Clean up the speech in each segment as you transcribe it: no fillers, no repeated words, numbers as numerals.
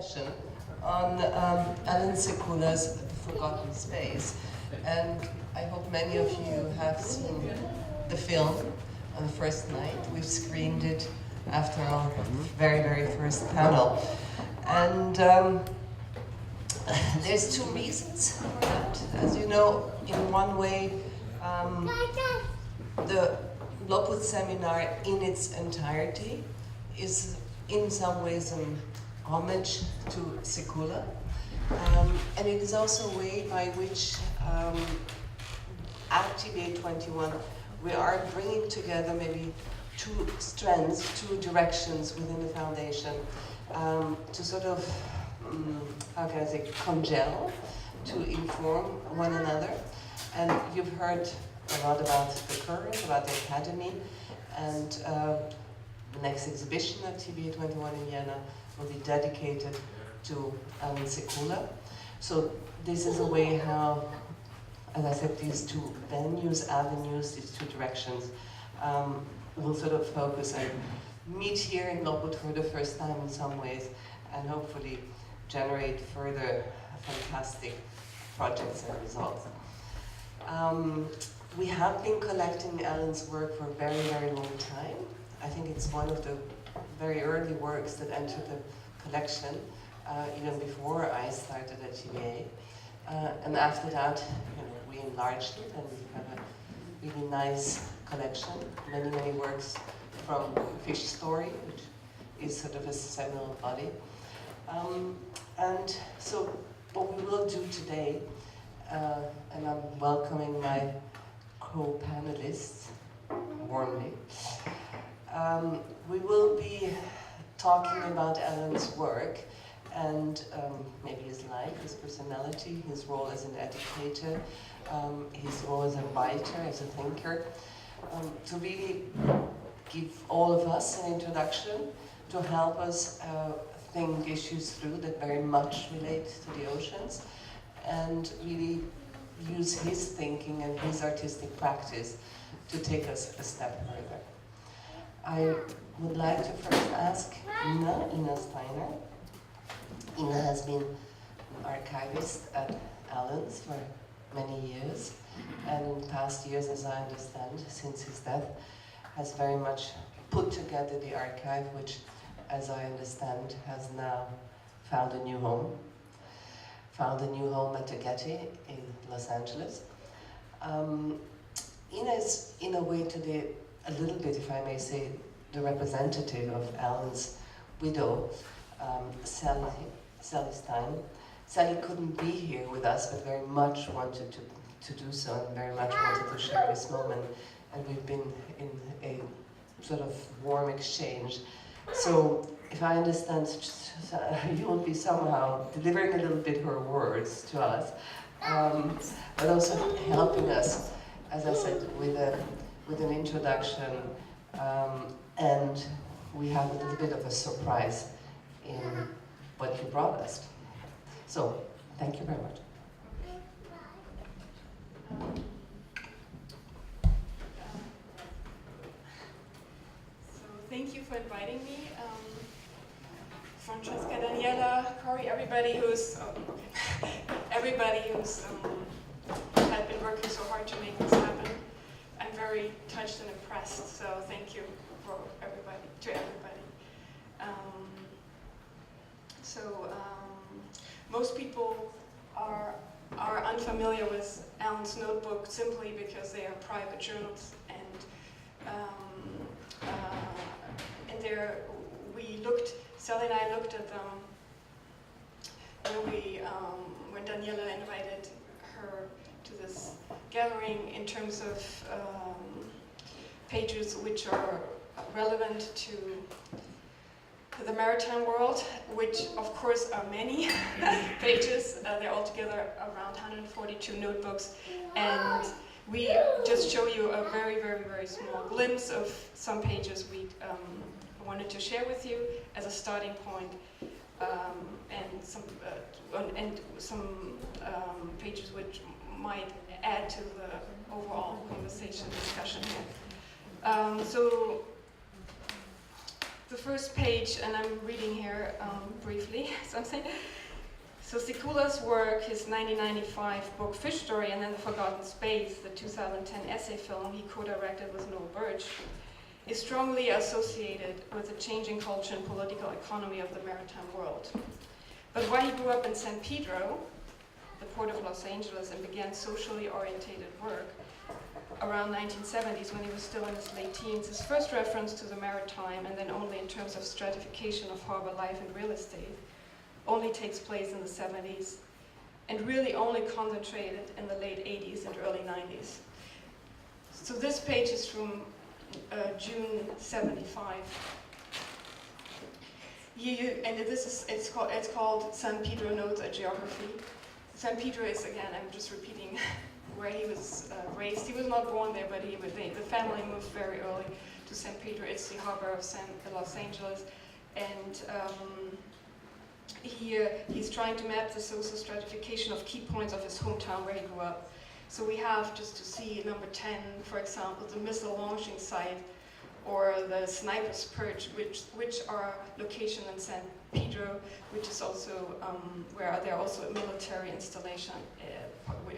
session on Allan Sekula's Forgotten Space. And I hope many of you have seen the film on the first night. We've screened it after our very, very first panel. And there's two reasons for that. As you know, in one way, the Lopud seminar in its entirety is in some ways an homage to Sekula. And it is also a way by which at TBA 21 we are bringing together maybe two strands, two directions within the foundation to sort of, how can I say, congeal, to inform one another. And you've heard a lot about the current, about the academy, and the next exhibition at TBA 21 in Vienna will be dedicated to Allan Sekula. So this is a way how, as I said, these two venues, avenues, these two directions will sort of focus and meet here in Lopud for the first time in some ways, and hopefully generate further fantastic projects and results. We have been collecting Allan's work for a very, very long time. I think it's one of the very early works that entered the collection, even before I started at TBA. And after that, we enlarged it, and we have a really nice collection. Many, many works from Fish Story, which is sort of a seminal body. And so what we will do today, and I'm welcoming my co-panelists warmly, we will be talking about Allan's work and maybe his life, his personality, his role as an educator, his role as a writer, as a thinker, to really give all of us an introduction to help us think issues through that very much relate to the oceans, and really use his thinking and his artistic practice to take us a step further. I would like to first ask Ina Steiner. Ina has been an archivist at Allan's for many years, and in past years, as I understand, since his death, has very much put together the archive, which, as I understand, has now found a new home. Found a new home at the Getty in Los Angeles. Ina is, in a way, today, a little bit, if I may say, the representative of Allan's widow, Sally Stein. Sally couldn't be here with us, but very much wanted to do so, and very much wanted to share this moment. And we've been in a sort of warm exchange. So, if I understand, you will be somehow delivering a little bit her words to us, but also helping us, as I said, with an introduction, and we have a little bit of a surprise in what you brought us. So, thank you very much. So, thank you for inviting me. Francesca, Daniela, Corey, everybody who's had been working so hard to make this happen. I'm very touched and impressed. So thank you for everybody, to everybody. Most people are unfamiliar with Allan's notebook simply because they are private journals, and there Sally and I looked at them when Daniela invited her to this gathering, in terms of pages which are relevant to the maritime world, which of course are many pages. They're altogether around 142 notebooks, and we just show you a very, very, very small glimpse of some pages we wanted to share with you as a starting point, and some pages which might add to the overall conversation discussion here. So The first page, and I'm reading here briefly something. So Sekula's work, his 1995 book Fish Story, and then The Forgotten Space, the 2010 essay film he co-directed with Noel Birch, is strongly associated with the changing culture and political economy of the maritime world. But while he grew up in San Pedro, the port of Los Angeles, and began socially orientated work around 1970s when he was still in his late teens, his first reference to the maritime, and then only in terms of stratification of harbor life and real estate, only takes place in the 70s, and really only concentrated in the late 80s and early 90s. So this page is from June 75. And it's called San Pedro Notes, a Geography. San Pedro is, again, I'm just repeating where he was raised. He was not born there, but the family moved very early to San Pedro. It's the harbor of Los Angeles. And he's trying to map the social stratification of key points of his hometown where he grew up. So we have, just to see, number 10, for example, the missile launching site, or the Sniper's Perch, which are locations in San Pedro, which is also where there are also a military installation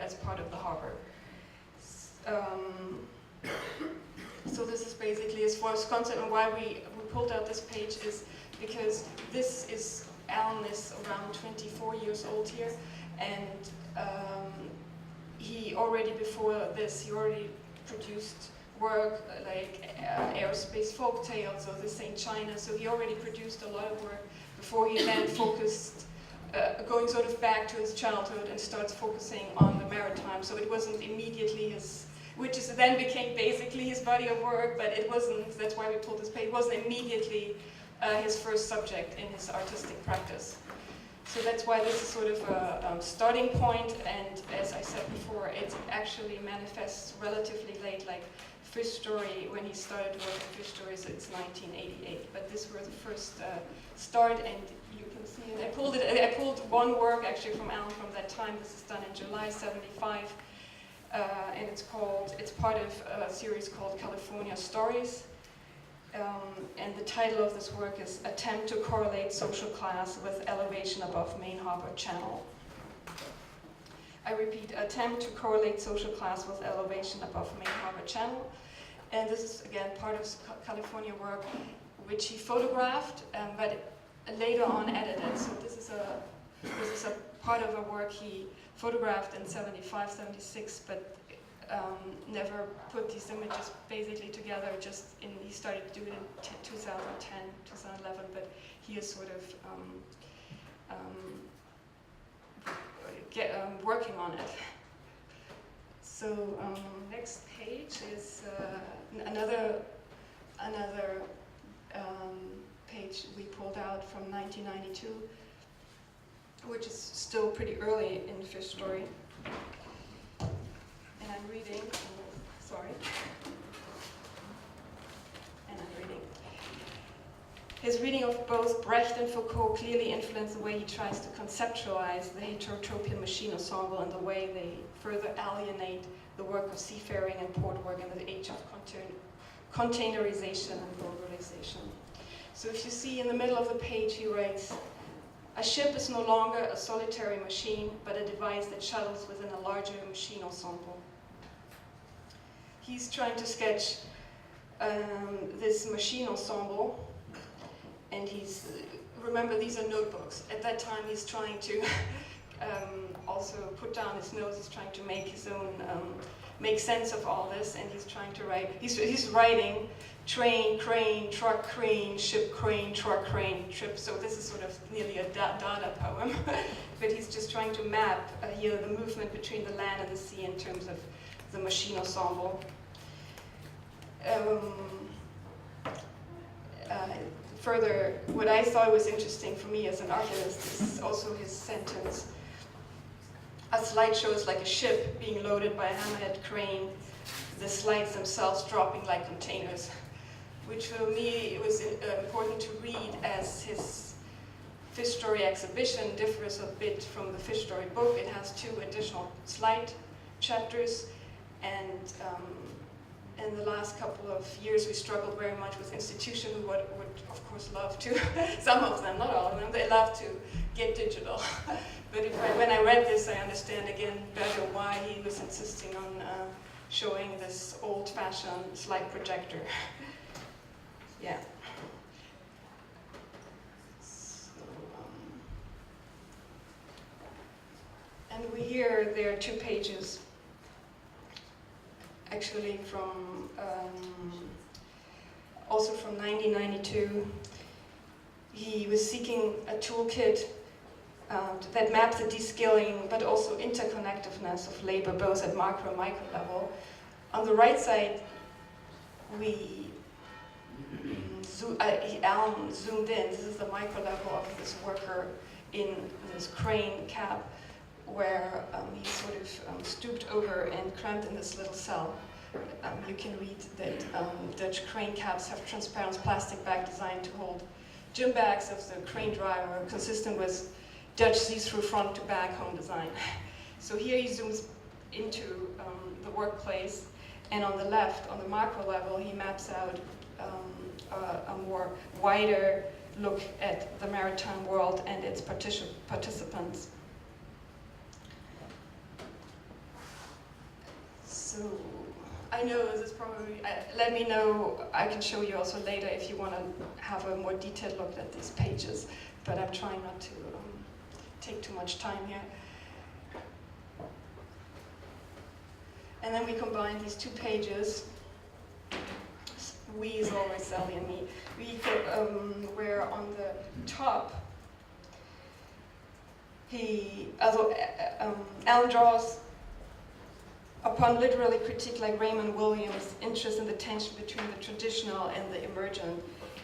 as part of the harbor. So this is basically as far as concept, and why we pulled out this page is because this is, Allan is around 24 years old here, and he already before this, he already produced work like aerospace folk tales, or this ain't China, so he already produced a lot of work before he then focused, going sort of back to his childhood and starts focusing on the maritime. So it wasn't immediately his, which is then became basically his body of work, but it wasn't, that's why we pulled this page, it wasn't immediately his first subject in his artistic practice. So that's why this is sort of a starting point, and as I said before, it actually manifests relatively late, like Fish Story, when he started to work on Fish Stories, it's 1988. But this was the first start, and you can see, and I pulled one work actually from Allan from that time. This is done in July '75, and it's part of a series called California Stories. And the title of this work is Attempt to Correlate Social Class with Elevation Above Main Harbor Channel. I repeat, Attempt to Correlate Social Class with Elevation Above Main Harbor Channel. And this is, again, part of California work, which he photographed, but later on edited. So this is a part of a work he photographed in 75, 76, but never put these images basically together, he started doing it in 2010, 2011, but he is sort of working on it. So next page is another page we pulled out from 1992, which is still pretty early in Fish Story. And I'm reading, sorry. And I'm reading. His reading of both Brecht and Foucault clearly influenced the way he tries to conceptualize the heterotropian machine ensemble and the way they further alienate the work of seafaring and port work in the age of containerization and globalization. So if you see in the middle of the page, he writes, "A ship is no longer a solitary machine, but a device that shuttles within a larger machine ensemble." He's trying to sketch this machine ensemble, and remember, these are notebooks. At that time, he's trying to also put down his notes. He's trying to make his own, make sense of all this, and he's trying to write. He's writing train, crane, truck, crane, ship, crane, truck, crane, trip. So this is sort of nearly a Dada poem, but he's just trying to map here the movement between the land and the sea in terms of the machine ensemble. Further, what I thought was interesting for me as an artist is also his sentence. "A slideshow is like a ship being loaded by a hammerhead crane, the slides themselves dropping like containers," which for me it was important to read, as his Fish Story exhibition differs a bit from the Fish Story book. It has 2 additional slide chapters, and in the last couple of years, we struggled very much with institutions who would of course love to, some of them, not all of them, they love to get digital. But when I read this, I understand again better why he was insisting on showing this old-fashioned slide projector. Yeah. So, and there are 2 pages, actually from, also from 1992. He was seeking a toolkit that maps the descaling but also interconnectiveness of labor both at macro and micro level. On the right side, Allan zoomed in. This is the micro level of this worker in this crane cab where he sort of stooped over and cramped in this little cell. You can read that Dutch crane cabs have transparent plastic bag designed to hold gym bags of the crane driver, consistent with Dutch see-through front to back home design. So here he zooms into the workplace, and on the left, on the macro level, he maps out a more wider look at the maritime world and its participants. So I know this is probably, let me know, I can show you also later if you want to have a more detailed look at these pages, but I'm trying not to take too much time here. And then we combine these 2 pages. We is always Sally and me. Where on the top, Allan draws upon literary critique like Raymond Williams' interest in the tension between the traditional and the emergent.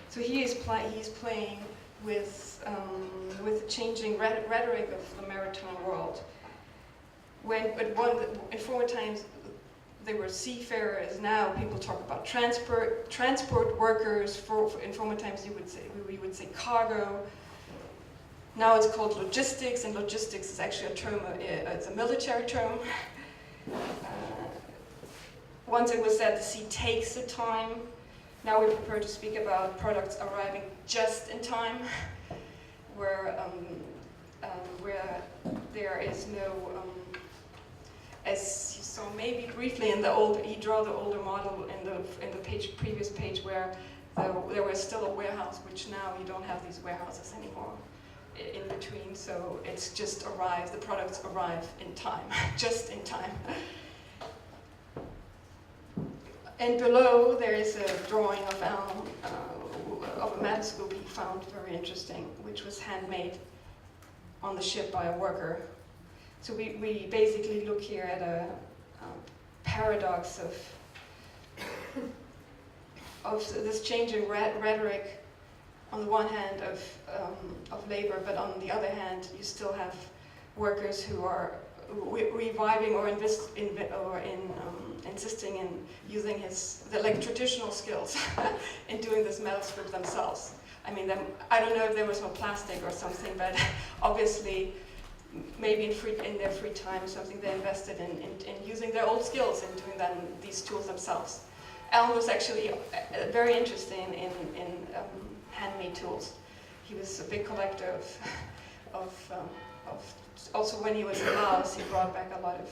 So he's playing with the changing rhetoric of the maritime world. In former times, they were seafarers. Now people talk about transport workers. In former times, we would say cargo. Now it's called logistics, and logistics is actually a term. It's a military term. Once it was said the sea takes the time. Now we prefer to speak about products arriving just in time, where there is no, as you saw maybe briefly in the old, he drew the older model in the previous page where there was still a warehouse, which now you don't have these warehouses anymore in between, so it's just arrives, the products arrive in time, just in time. And below there is a drawing of Allan, of a matoscope he found very interesting, which was handmade on the ship by a worker. So we basically look here at a paradox of this changing rhetoric on the one hand of labor, but on the other hand you still have workers who are reviving or insisting in using the traditional skills in doing this matoscope themselves. I mean, I don't know if there was no plastic or something, but obviously, maybe in their free time, something they invested in using their old skills and doing these tools themselves. Allan was actually very interested in handmade tools. He was a big collector of also when he was in Laos, he brought back a lot of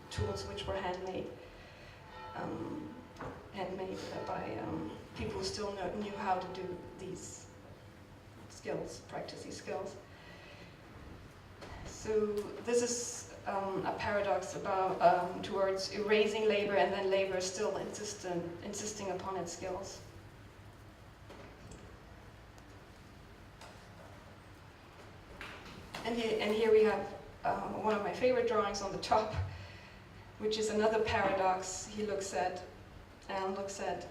tools which were handmade by people who still knew how to do these skills, practice these skills. So this is a paradox about towards erasing labor and then labor still insisting upon its skills. And here we have one of my favorite drawings on the top, which is another paradox Allan looks at.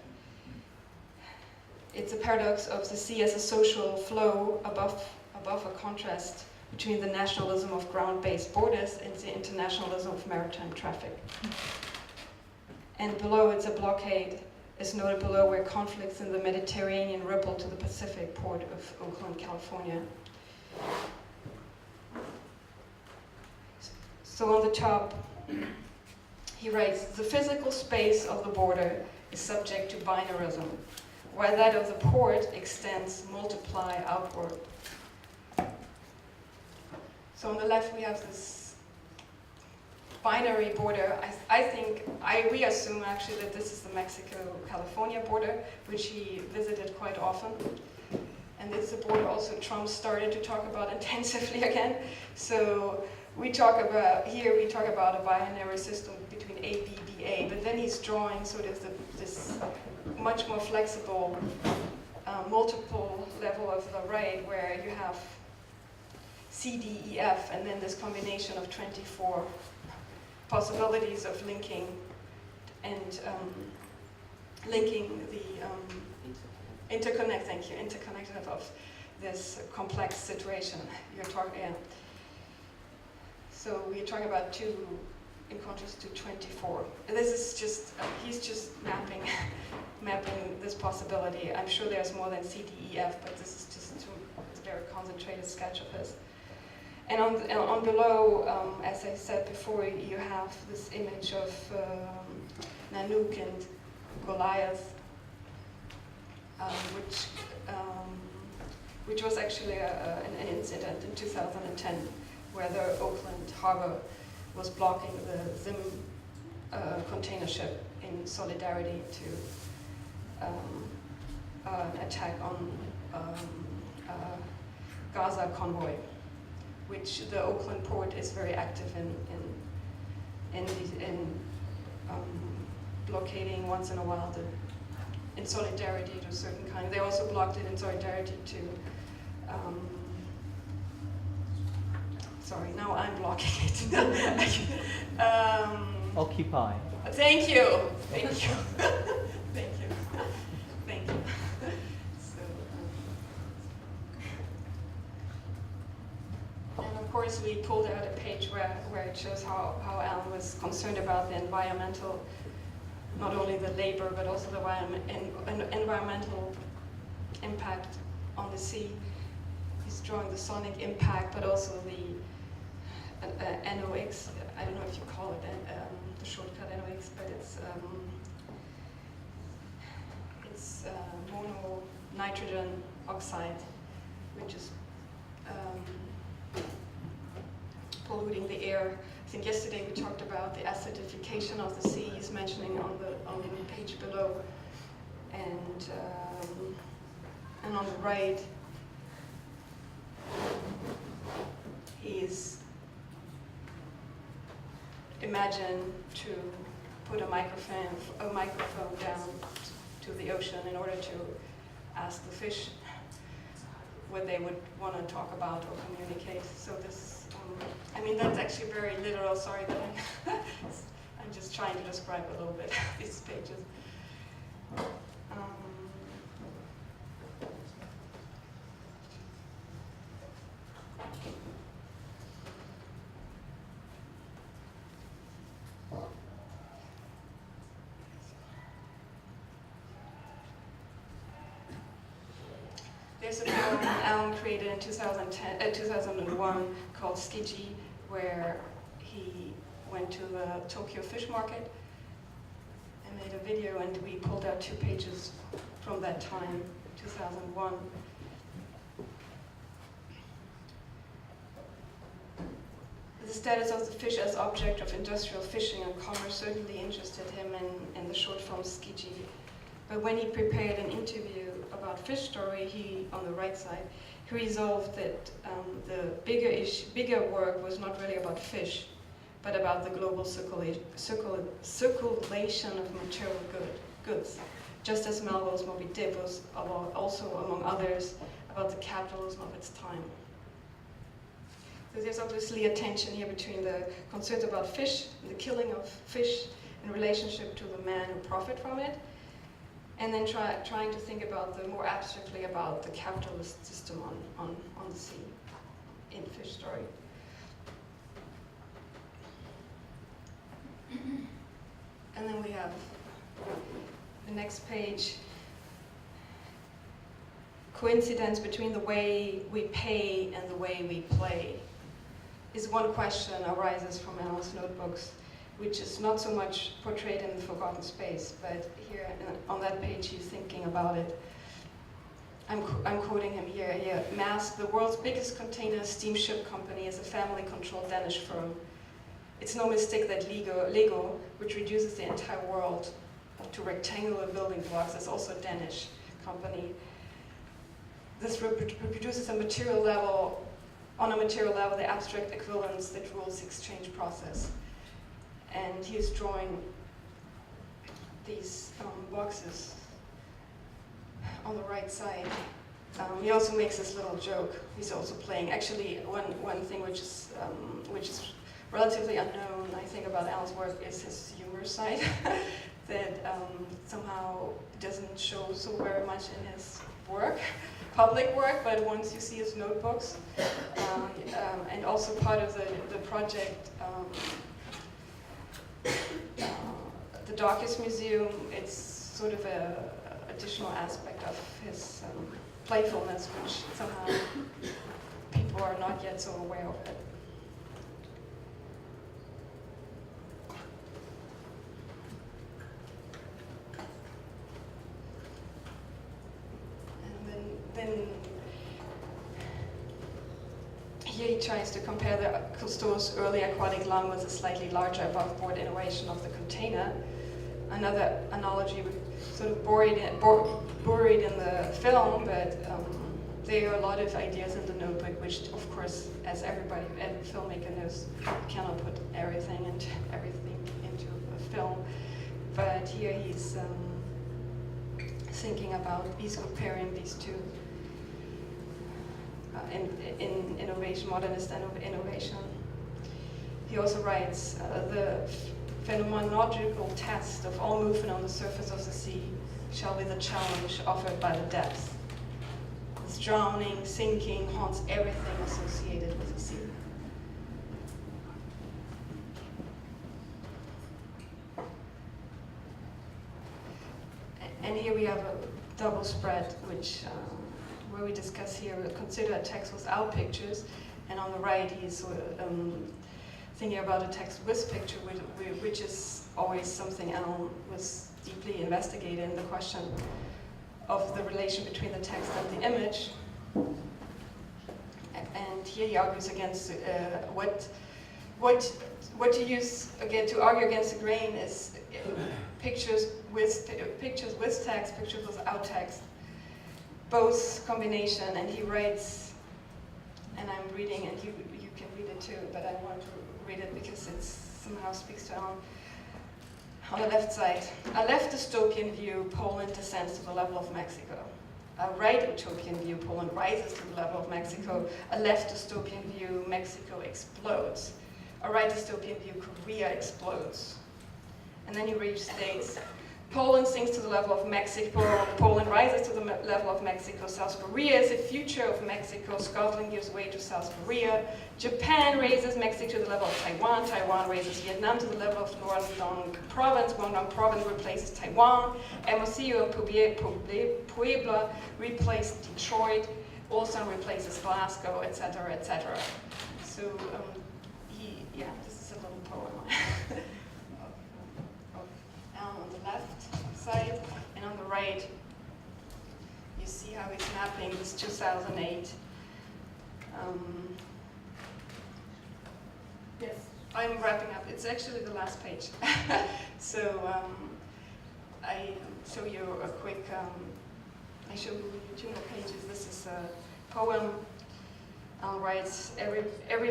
It's a paradox of the sea as a social flow above a contrast between the nationalism of ground-based borders and the internationalism of maritime traffic. And below it's a blockade, is noted below, where conflicts in the Mediterranean ripple to the Pacific port of Oakland, California. So on the top, He writes, the physical space of the border is subject to binarism, while that of the port extends multiply outward. So on the left we have this binary border. We assume actually that this is the Mexico-California border, which he visited quite often. And it's the border also Trump started to talk about intensively again. So we talk about a binary system between A, B, B, A, but then he's drawing sort of this much more flexible multiple level of the array where you have C, D, E, F, and then this combination of 24 possibilities of linking and linking the interconnected of this complex situation you're talking. So we're talking about 2 in contrast to 24. This is just he's just mapping this possibility. I'm sure there's more than C, D, E, F, but this is just a very concentrated sketch of his. And on below, as I said before, you have this image of Nanook and Goliath, which was actually an incident in 2010 where the Oakland harbor was blocking the Zim container ship in solidarity to an attack on Gaza convoy, which the Oakland port is very active in blockading once in a while in solidarity to a certain kind. They also blocked it in solidarity to sorry, now I'm blocking it. Occupy. Thank you. Thank you. Thank you. Thank you. So, and of course, we pulled out a page where it shows how Allan was concerned about the environmental, not only the labor, but also the environmental impact on the sea. He's drawing the sonic impact, but also the NOx, I don't know if you call it the shortcut NOx, but it's mono nitrogen oxide, which is polluting the air. I think yesterday we talked about the acidification of the sea. He's mentioning on the page below, and on the right, he's imagine to put a microphone down to the ocean in order to ask the fish what they would want to talk about or communicate. So this, I mean, that's actually very literal. Sorry that I'm just trying to describe a little bit these pages. There's a film Allan created in 2001 called Skiji, where he went to the Tokyo fish market and made a video, and we pulled out 2 pages from that time, 2001. The status of the fish as object of industrial fishing and commerce certainly interested him in the short film Skiji. But when he prepared an interview about Fish Story, he, on the right side, he resolved that the bigger work was not really about fish, but about the global circulation of material goods, just as Melville's Moby Dick was also, among others, about the capitalism of its time. So there's obviously a tension here between the concerns about fish, and the killing of fish in relationship to the men who profit from it, and then trying to think about more abstractly about the capitalist system on the sea in Fish Story. And then we have the next page. Coincidence between the way we pay and the way we play is one question arises from Allan's notebooks. which is not so much portrayed in the forgotten space, but here on that page he's thinking about it. I'm quoting him here. Maersk, the world's biggest container steamship company, is a family-controlled Danish firm. It's no mistake that Lego, which reduces the entire world to rectangular building blocks, is also a Danish company. This reproduces on a material level, the abstract equivalence that rules the exchange process. And he is drawing these boxes on the right side. He also makes this little joke. He's also playing. Actually, one thing which is relatively unknown, I think, about Allan's work is his humor side that somehow doesn't show so very much in his work, public work. But once you see his notebooks, and also part of the project. The Docus Museum, it's sort of an additional aspect of his playfulness, which somehow people are not yet so aware of it. And then here he tries to compare the Cousteau's early aquatic lung with a slightly larger above-board innovation of the container. Another analogy sort of buried in the film, but there are a lot of ideas in the notebook, which, of course, as every filmmaker knows, cannot put everything into a film. But here he's thinking about, he's comparing these two. In innovation, modernist innovation. He also writes, the phenomenological test of all movement on the surface of the sea shall be the challenge offered by the depth. This drowning, sinking haunts everything associated with the sea. And here we have a double spread, which where we discuss here, we'll consider a text without pictures, and on the right he's thinking about a text with picture, which is always something Allan was deeply investigated in, the question of the relation between the text and the image. And here he argues against what to use again to argue against the grain is pictures with text, pictures without text. Both combination, and he writes, and I'm reading, and you can read it too, but I want to read it because it somehow speaks to Allan. On the left side, a left dystopian view, Poland descends to the level of Mexico. A right utopian view, Poland rises to the level of Mexico. A left dystopian view, Mexico explodes. A right dystopian view, Korea explodes. And then he restates, Poland sinks to the level of Mexico, Poland rises to the level of Mexico, South Korea is the future of Mexico, Scotland gives way to South Korea, Japan raises Mexico to the level of Taiwan, Taiwan raises Vietnam to the level of Guangdong Province, Guangdong Province replaces Taiwan, Hermosillo and Puebla replace Detroit, Ulsan replaces Glasgow, etc., etc. So, this is a little poem of Allan on the left side, and on the right, you see how he's mapping this 2008. Yes, I'm wrapping up. It's actually the last page. So I show you a quick. I show you 2 more pages. This is a poem. Allan writes, every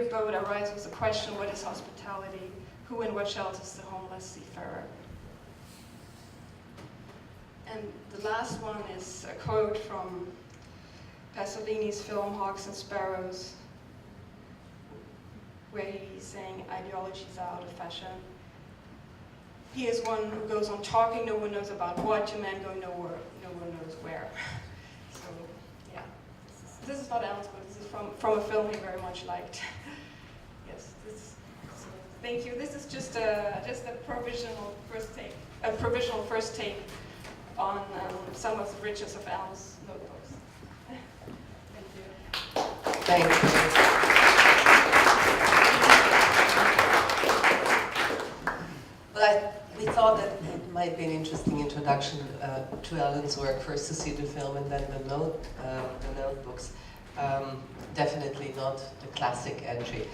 boat arrives with a question: what is hospitality? Who and what shelters the homeless seafarer? And the last one is a quote from Pasolini's film Hawks and Sparrows, where he's saying ideologies are out of fashion. He is one who goes on talking, no one knows about what, to men going nowhere, no one knows where. So, yeah. This is not Allan's book, this is from a film he very much liked. Yes, so thank you. This is just a provisional first take on some of the riches of Allan's notebooks. Thank you. Thank you. we thought that it might be an interesting introduction to Allan's work, first to see the film and then the notebooks. Definitely not the classic entry.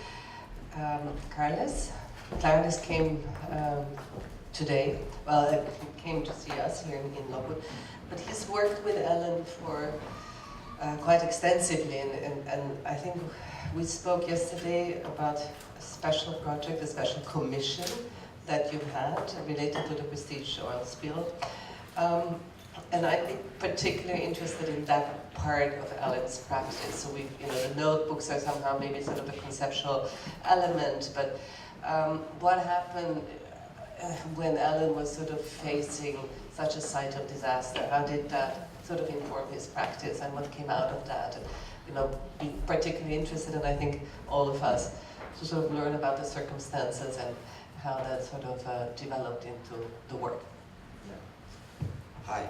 Carles came today. Well, he came to see us here in Lopud, but he's worked with Allan for quite extensively, and I think we spoke yesterday about a special project, a special commission that you had related to the prestige oil spill. And I'd be particularly interested in that part of Allan's practice. So the notebooks are somehow maybe sort of a conceptual element, but what happened when Allan was sort of facing such a site of disaster? How did that sort of inform his practice, and what came out of that? And, be particularly interested, and I think all of us, to sort of learn about the circumstances and how that sort of developed into the work. Hi.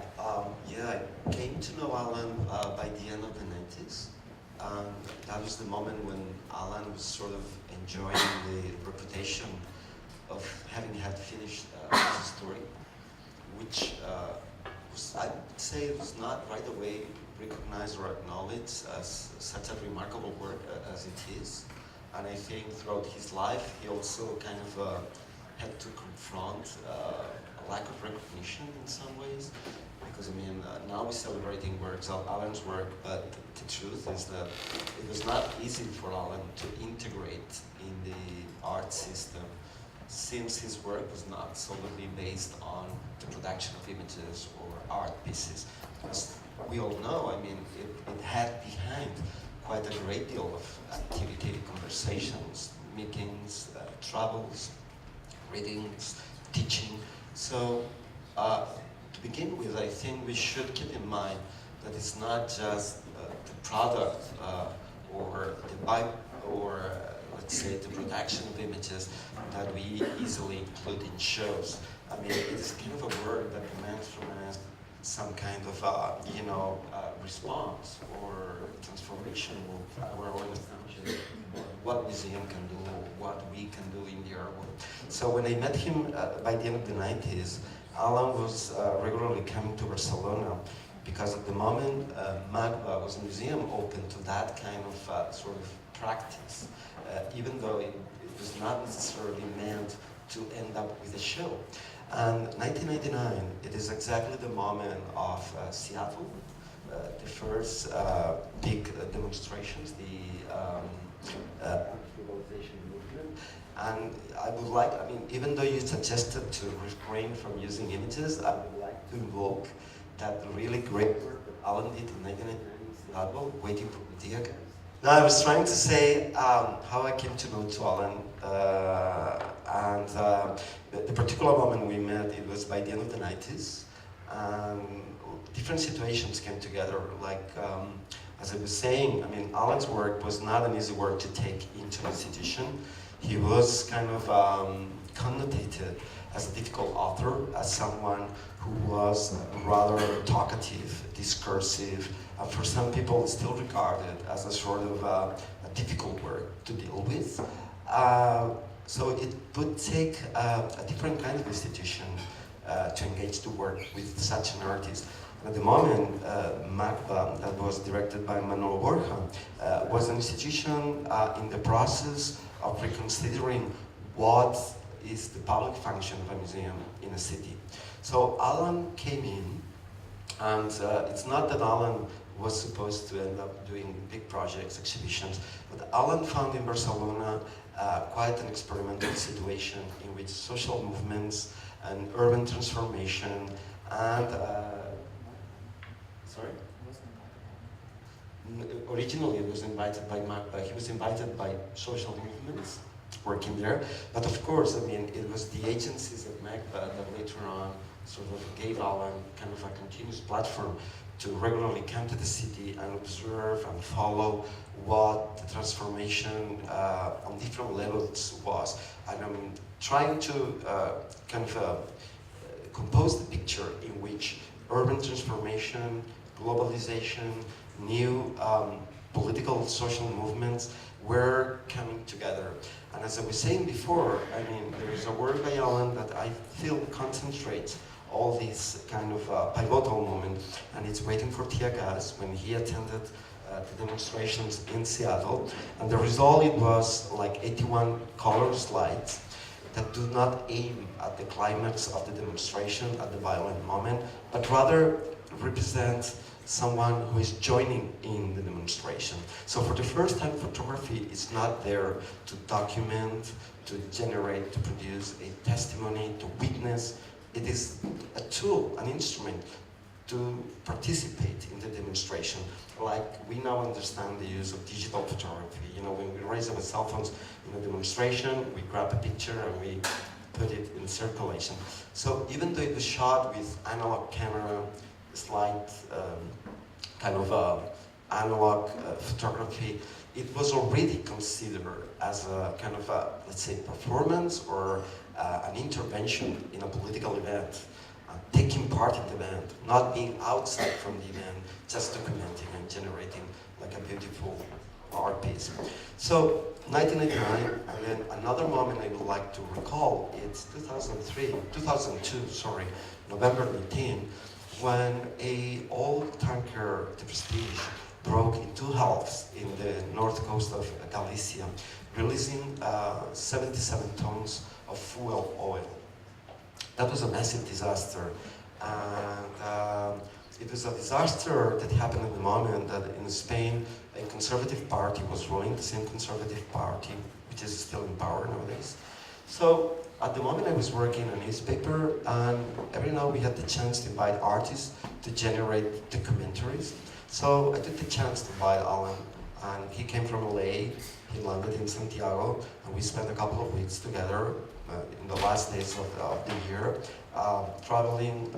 Yeah, I came to know Allan by the end of the 90s. That was the moment when Allan was sort of enjoying the reputation of having had finished his story, which I would say it was not right away recognized or acknowledged as such a remarkable work as it is. And I think throughout his life, he also kind of had to confront a lack of recognition in some ways. Because now we're celebrating works of Allan's work, but the truth is that it was not easy for Allan to integrate in the art system, since his work was not solely based on the production of images or art pieces. As we all know, it had behind quite a great deal of activity, conversations, meetings, travels, readings, teaching. So to begin with, I think we should keep in mind that it's not just the product or let's say the production of images that we easily include in shows. It is kind of a work that demands from us some kind of response or transformation of our own assumptions, what museum can do, what we can do in the art world. So when I met him by the end of the 90s, Allan was regularly coming to Barcelona because at the moment MAGBA was a museum open to that kind of sort of practice, even though it was not necessarily meant to end up with a show. And 1999, it is exactly the moment of Seattle, the first big demonstrations, the globalization movement. And I would like, even though you suggested to refrain from using images, I would like to invoke that really great work that Allan did in 1999 in Seattle, Waiting for the Deer Guys. Now, I was trying to say how I came to know Allan, and the particular moment we met, it was by the end of the 90s. Different situations came together, like, as I was saying, Allan's work was not an easy work to take into an institution. He was kind of connotated as a difficult author, as someone who was rather talkative, discursive, and for some people still regarded as a sort of a difficult work to deal with. So it would take a different kind of institution to engage to work with such an artist. And at the moment, MAGBA, that was directed by Manuel Borja, was an institution in the process of reconsidering what is the public function of a museum in a city. So Allan came in, and it's not that Allan was supposed to end up doing big projects, exhibitions, but Allan found in Barcelona quite an experimental situation in which social movements and urban transformation and originally it was invited by MAGBA. He was invited by social movements working there, but of course, it was the agencies at MAGBA that later on sort of gave Allan kind of a continuous platform to regularly come to the city and observe and follow what the transformation on different levels was. And I'm trying to compose the picture in which urban transformation, globalization, new political social movements were coming together. And as I was saying before, I mean, there is a work by Allan that I feel concentrates all these kind of pivotal moments, and it's Waiting for Tear Gas, when he attended the demonstrations in Seattle. And the result, it was like 81 color slides that do not aim at the climax of the demonstration, at the violent moment, but rather represent someone who is joining in the demonstration. So for the first time, photography is not there to document, to generate, to produce a testimony, to witness. It is a tool, an instrument to participate in the demonstration. Like we now understand the use of digital photography. You know, when we raise our cell phones in a demonstration, we grab a picture and we put it in circulation. So even though it was shot with analog camera, slight kind of analog photography, it was already considered as a kind of a, let's say, performance or an intervention in a political event, taking part in the event, not being outside from the event, just documenting and generating like a beautiful art piece. So 1989, and then another moment I would like to recall, it's 2002, sorry, November 19, when a old tanker, the Prestige, broke in two halves in the north coast of Galicia, releasing 77 tons of fuel oil. That was a massive disaster, and it was a disaster that happened at the moment that in Spain a conservative party was ruling, the same conservative party, which is still in power nowadays. So at the moment I was working on a newspaper, and every now we had the chance to invite artists to generate documentaries. So I took the chance to invite Allan, and he came from LA, he landed in Santiago, and we spent a couple of weeks together in the last days of the year, traveling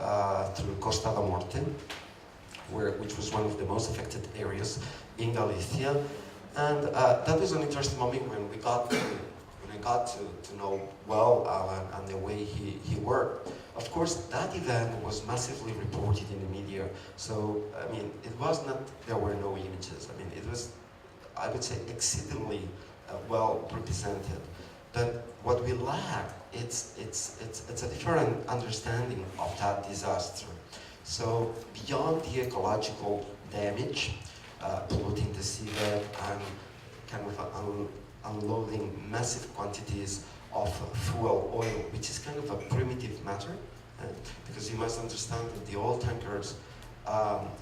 through Costa da Morte, which was one of the most affected areas in Galicia. And that was an interesting moment when I got to know well Allan and the way he worked. Of course, that event was massively reported in the media. So, I mean, it was not, there were no images. I mean, it was, I would say, exceedingly well represented. But what we lack, it's a different understanding of that disaster. So beyond the ecological damage, polluting the seabed and kind of unloading massive quantities of fuel oil, which is kind of a primitive matter, because you must understand that the oil tankers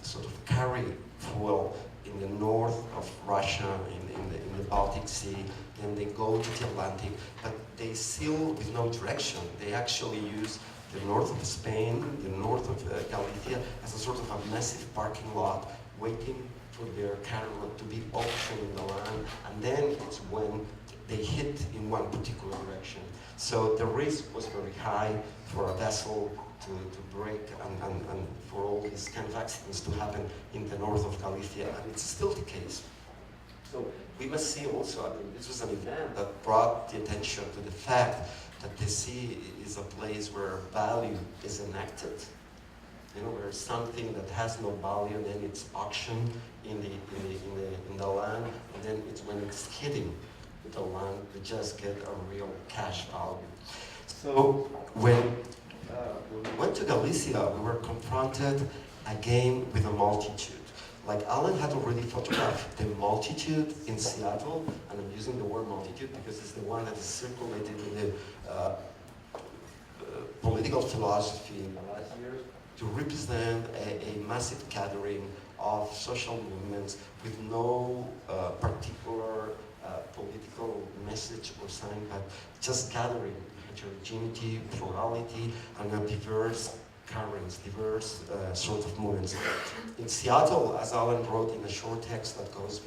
sort of carry fuel in the north of Russia, in the Baltic Sea, then they go to the Atlantic, but they sail with no direction. They actually use the north of Spain, the north of Galicia, as a sort of a massive parking lot, waiting for their cargo to be auctioned in the land, and then it's when they hit in one particular direction. So the risk was very high for a vessel to break and for all these kind of accidents to happen in the north of Galicia, and it's still the case. So we must see also, I mean, this was an event that brought the attention to the fact that the sea is a place where value is enacted. You know, where something that has no value, then it's auctioned in the land, and then it's when it's hitting the land, we just get a real cash value. So when we went to Galicia, we were confronted again with a multitude. Like Allan had already photographed the multitude in Seattle, and I'm using the word multitude because it's the one that is circulated in the political philosophy in the last years, to represent a massive gathering of social movements with no particular political message or sign, but just gathering heterogeneity, plurality, and a diverse currents, diverse sort of movements. In Seattle, as Allan wrote in a short text that goes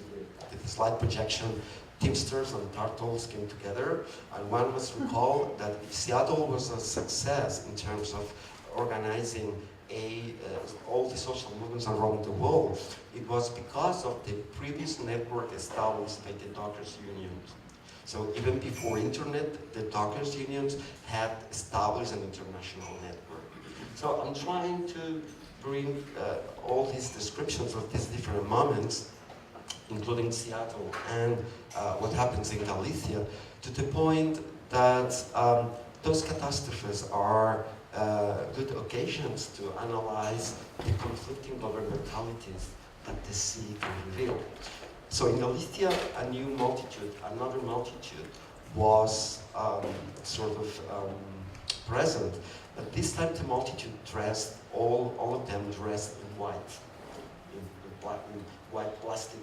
with the slide projection, Teamsters and Turtles came together, and one must recall that if Seattle was a success in terms of organizing all the social movements around the world, it was because of the previous network established by the dockers unions. So even before internet, the dockers unions had established an international network. So I'm trying to bring all these descriptions of these different moments including Seattle, and what happens in Galicia, to the point that those catastrophes are good occasions to analyze the conflicting governmentalities that the sea can reveal. So in Galicia, another multitude was present, but this time the multitude dressed, all of them dressed in white, in white plastic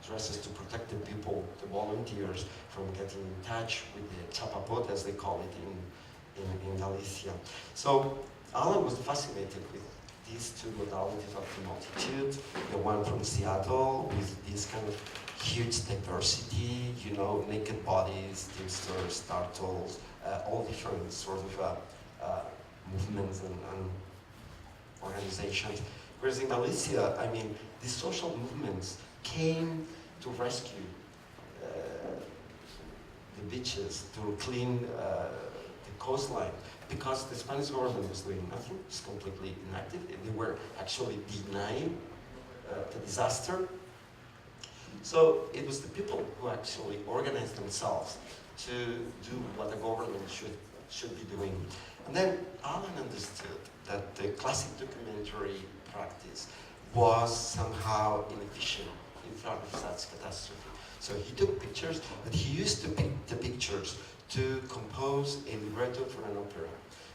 dresses to protect the people, the volunteers, from getting in touch with the chapapote, as they call it in Galicia. So Allan was fascinated with these two modalities of the multitude, the one from Seattle with this kind of huge diversity, you know, naked bodies, teamsters, turtles, all different sort of movements and organizations. Whereas in Galicia, I mean, these social movements came to rescue the beaches, to clean the coastline, because the Spanish government was doing nothing, it was completely inactive. They were actually denying the disaster. So it was the people who actually organized themselves to do what the government should be doing. And then Allan understood that the classic documentary practice was somehow inefficient in front of such catastrophe. So he took pictures, but he used to pick the pictures to compose a libretto for an opera.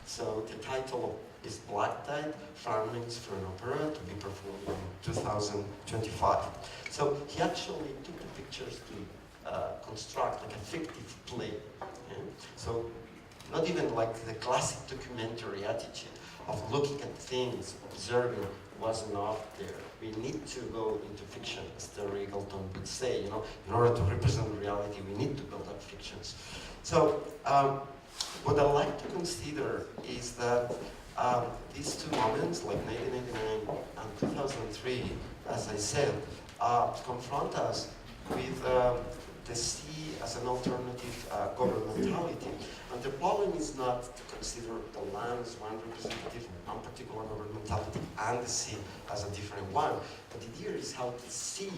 So the title is Black Tide, Fragments for an Opera, to be performed in 2025. So he actually took the pictures to construct like a fictive play. Yeah? So not even like the classic documentary attitude of looking at things, observing was not there. We need to go into fiction, as Terry Eagleton would say, you know, in order to represent reality, we need to build up fictions. So what I like to consider is that these two moments, like 1989 and 2003, as I said, confront us with the sea as an alternative governmentality. And the problem is not to consider the land as one representative of one particular governmentality and the sea as a different one. But the idea is how the sea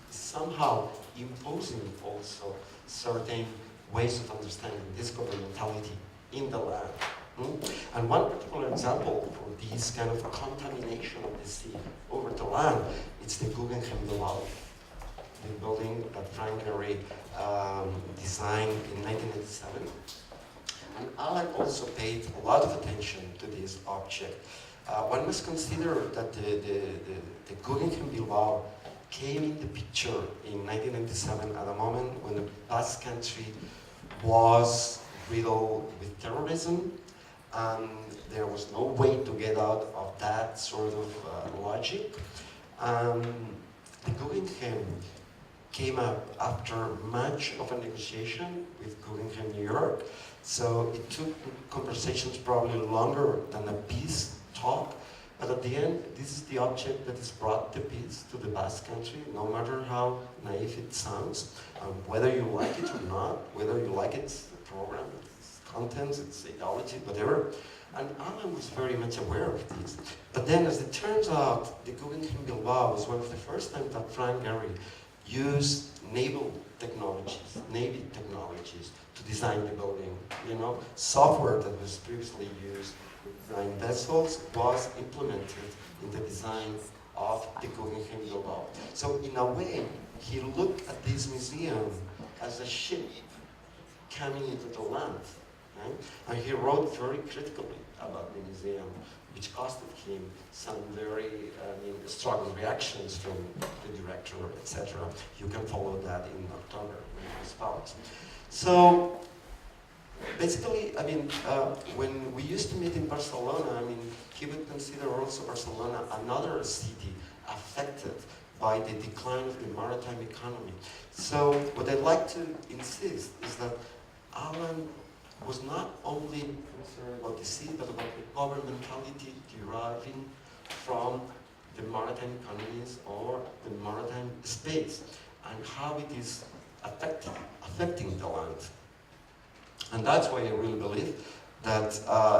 is somehow imposing also certain ways of understanding this governmentality in the land. And one particular example for this kind of contamination of the sea over the land, it's the Guggenheim Bilbao, the building that Frank Gehry designed in 1987. And Allan also paid a lot of attention to this object. One must consider that the Guggenheim Bilbao came in the picture in 1997 at a moment when the Basque Country was riddled with terrorism, and there was no way to get out of that sort of logic. The Guggenheim came up after much of a negotiation with Guggenheim New York. So it took conversations probably longer than a peace talk, but at the end, this is the object that has brought the peace to the Basque Country, no matter how naive it sounds, whether you like it or not, whether you like its program, its contents, its ideology, whatever. And Allan was very much aware of this. But then, as it turns out, the Guggenheim Bilbao was one of the first times that Frank Gehry used naval technologies, Navy technologies, to design the building. You know, software that was previously used to design vessels was implemented in the design of the Guggenheim Bilbao. So in a way, he looked at this museum as a ship coming into the land. Right? And he wrote very critically about the museum, which costed him some very strong reactions from the director, etc. You can follow that in October when it was published. So basically, when we used to meet in Barcelona, he would consider also Barcelona another city affected by the decline of the maritime economy. So what I'd like to insist is that Allan was not only concerned about the sea, but about the governmentality deriving from the maritime economies or the maritime space, and how it is affecting the land. And that's why I really believe that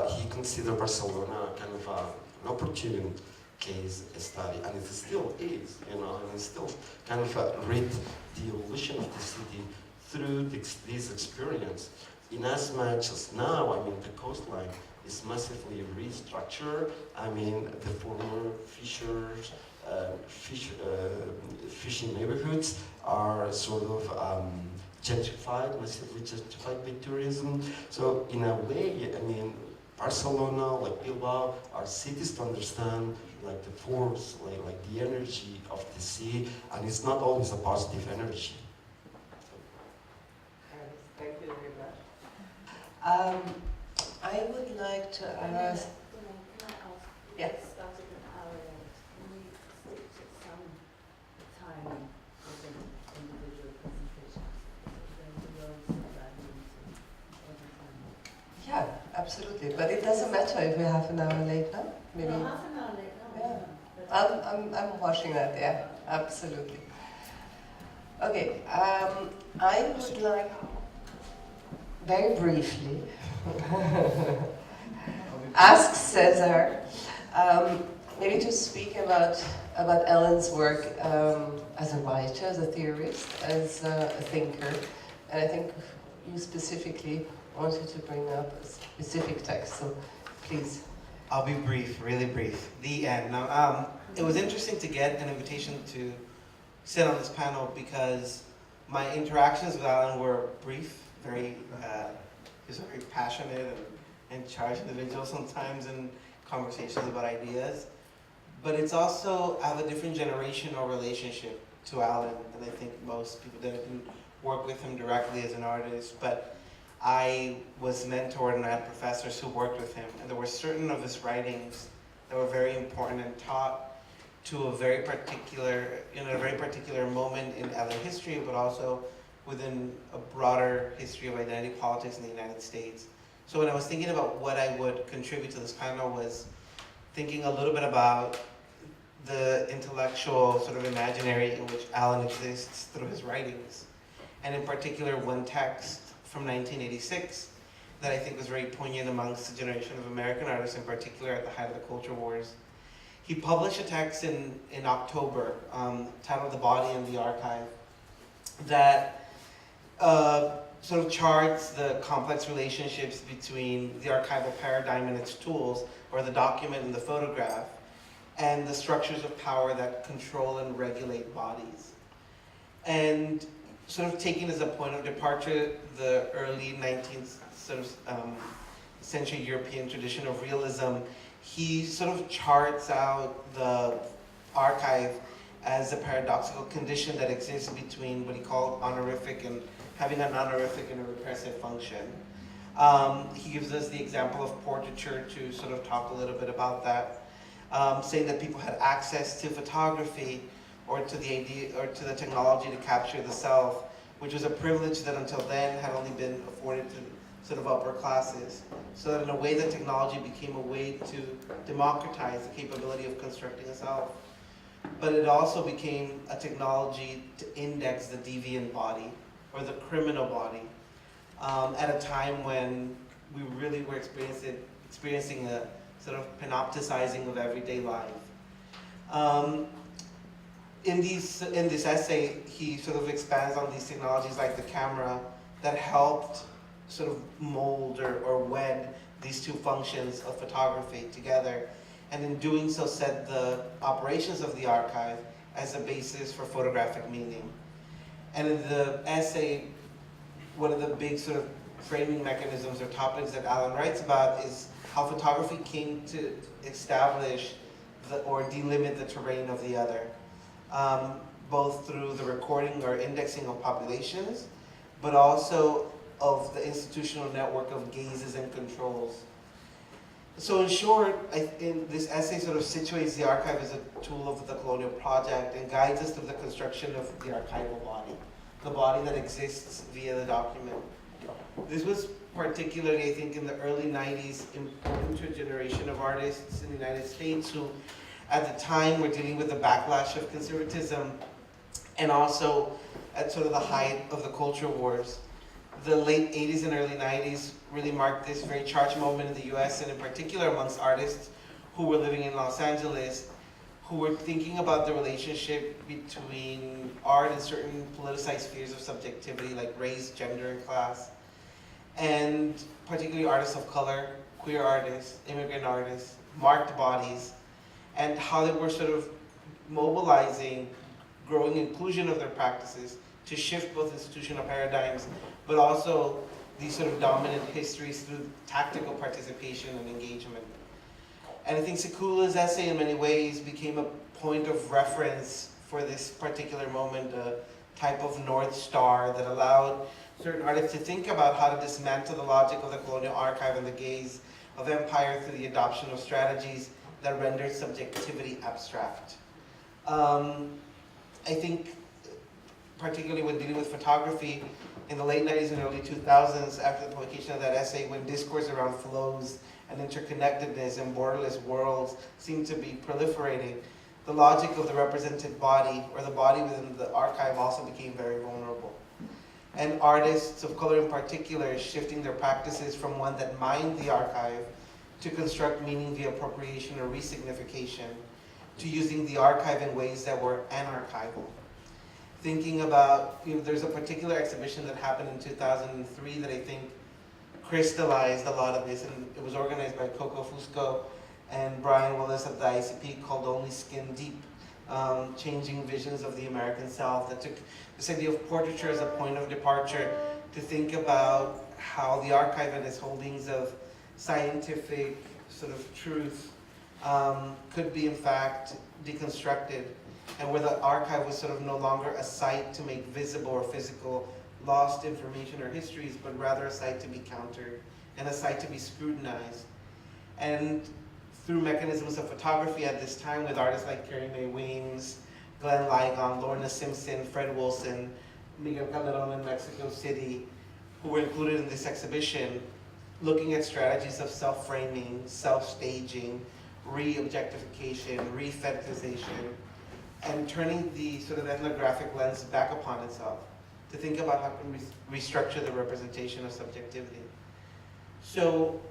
he considered Barcelona kind of an opportune case study, and it still is, you know, and it still kind of read the evolution of the city through this experience. In as much as now, I mean, the coastline is massively restructured. I mean, the former fishing neighborhoods are sort of gentrified, massively gentrified by tourism. So in a way, I mean, Barcelona, like Bilbao, are cities to understand like the force, like the energy of the sea, and it's not always a positive energy. Thank you very much. I would like to ask. Can I ask? Yeah. It started an hour late. Can we stick to some time within individual presentations? Then the roads are back into every time. Yeah, absolutely. But it doesn't matter if we're half an hour late now. Maybe. No, half an hour late. No, Yeah. no. I'm watching that. Yeah, absolutely. Okay. I would like very briefly ask Cesar maybe to speak about Allan's work as a writer, as a theorist, as a thinker, and I think you specifically wanted to bring up a specific text, so please. I'll be brief, really brief. The end. Now, it was interesting to get an invitation to sit on this panel because my interactions with Allan were brief, he's a very passionate and charged individual sometimes in conversations about ideas. But it's also, I have a different generational relationship to Allan than I think most people that didn't work with him directly as an artist. But I was mentored and I had professors who worked with him, and there were certain of his writings that were very important and taught to a very particular, a very particular moment in LA history, but also within a broader history of identity politics in the United States. So when I was thinking about what I would contribute to this panel was thinking a little bit about the intellectual sort of imaginary in which Allan exists through his writings, and in particular one text from 1986 that I think was very poignant amongst the generation of American artists, in particular at the height of the culture wars. He published a text in October titled "The Body and the Archive" that sort of charts the complex relationships between the archival paradigm and its tools, or the document and the photograph, and the structures of power that control and regulate bodies. And sort of taking as a point of departure the early 19th century European tradition of realism, he sort of charts out the archive as a paradoxical condition that exists between what he called honorific and having an honorific and a repressive function. He gives us the example of portraiture to sort of talk a little bit about that, saying that people had access to photography or to the idea or to the technology to capture the self, which was a privilege that until then had only been afforded to sort of upper classes. So that in a way the technology became a way to democratize the capability of constructing a self. But it also became a technology to index the deviant body or the criminal body at a time when we really were experiencing a sort of panopticizing of everyday life. In this essay, he sort of expands on these technologies like the camera that helped sort of mold or wed these two functions of photography together, and in doing so set the operations of the archive as a basis for photographic meaning. And in the essay, one of the big sort of framing mechanisms or topics that Allan writes about is how photography came to establish or delimit the terrain of the other, both through the recording or indexing of populations, but also of the institutional network of gazes and controls. So in short, this essay sort of situates the archive as a tool of the colonial project and guides us through the construction of the archival body, the body that exists via the document. This was particularly, I think, in the early 90s, important to a generation of artists in the United States who, at the time, were dealing with the backlash of conservatism and also at sort of the height of the culture wars. The late 80s and early 90s really marked this very charged moment in the US, and in particular amongst artists who were living in Los Angeles, who were thinking about the relationship between art and certain politicized spheres of subjectivity like race, gender, and class, and particularly artists of color, queer artists, immigrant artists, marked bodies, and how they were sort of mobilizing growing inclusion of their practices to shift both institutional paradigms, but also these sort of dominant histories through tactical participation and engagement. And I think Sekula's essay in many ways became a point of reference for this particular moment, a type of North Star that allowed certain artists to think about how to dismantle the logic of the colonial archive and the gaze of empire through the adoption of strategies that rendered subjectivity abstract. I think particularly when dealing with photography in the late 90s and early 2000s, after the publication of that essay, when discourse around flows and interconnectedness and borderless worlds seemed to be proliferating, the logic of the represented body, or the body within the archive, also became very vulnerable. And artists of color in particular shifting their practices from one that mined the archive to construct meaning via appropriation or resignification, to using the archive in ways that were anarchival. Thinking about, there's a particular exhibition that happened in 2003 that I think crystallized a lot of this, and it was organized by Coco Fusco and Brian Willis at the ICP, called Only Skin Deep, Changing Visions of the American South, that took this idea of portraiture as a point of departure to think about how the archive and its holdings of scientific sort of truth could be in fact deconstructed, and where the archive was sort of no longer a site to make visible or physical lost information or histories, but rather a site to be countered and a site to be scrutinized. And through mechanisms of photography at this time, with artists like Carrie Mae Weems, Glenn Ligon, Lorna Simpson, Fred Wilson, Miguel Calderon in Mexico City, who were included in this exhibition, looking at strategies of self-framing, self-staging, re-objectification, re-fetishization, and turning the sort of ethnographic lens back upon itself to think about how can we restructure the representation of subjectivity. So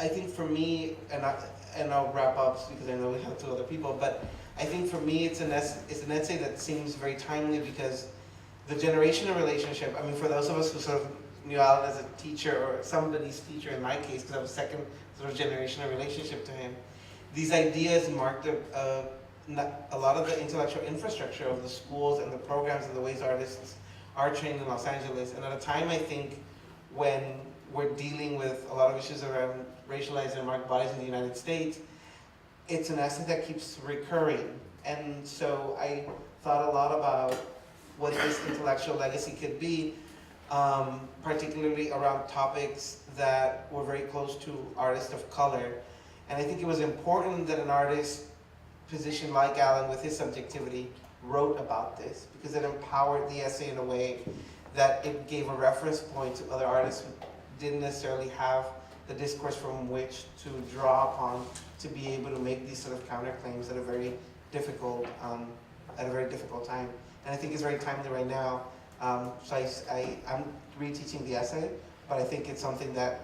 I think for me, and I'll wrap up because I know we have two other people, but I think for me it's an essay that seems very timely because the generational relationship, I mean, for those of us who sort of knew Allan as a teacher, or somebody's teacher in my case, because I was second sort of generational relationship to him, these ideas marked a lot of the intellectual infrastructure of the schools and the programs and the ways artists are trained in Los Angeles. And at a time, I think, when we're dealing with a lot of issues around racialized and marked bodies in the United States, it's an essay that keeps recurring. And so I thought a lot about what this intellectual legacy could be, particularly around topics that were very close to artists of color. And I think it was important that an artist positioned like Allan with his subjectivity wrote about this, because it empowered the essay in a way that it gave a reference point to other artists who didn't necessarily have the discourse from which to draw upon to be able to make these sort of counterclaims at a very difficult time. And I think it's very timely right now. So I'm reteaching the essay, but I think it's something that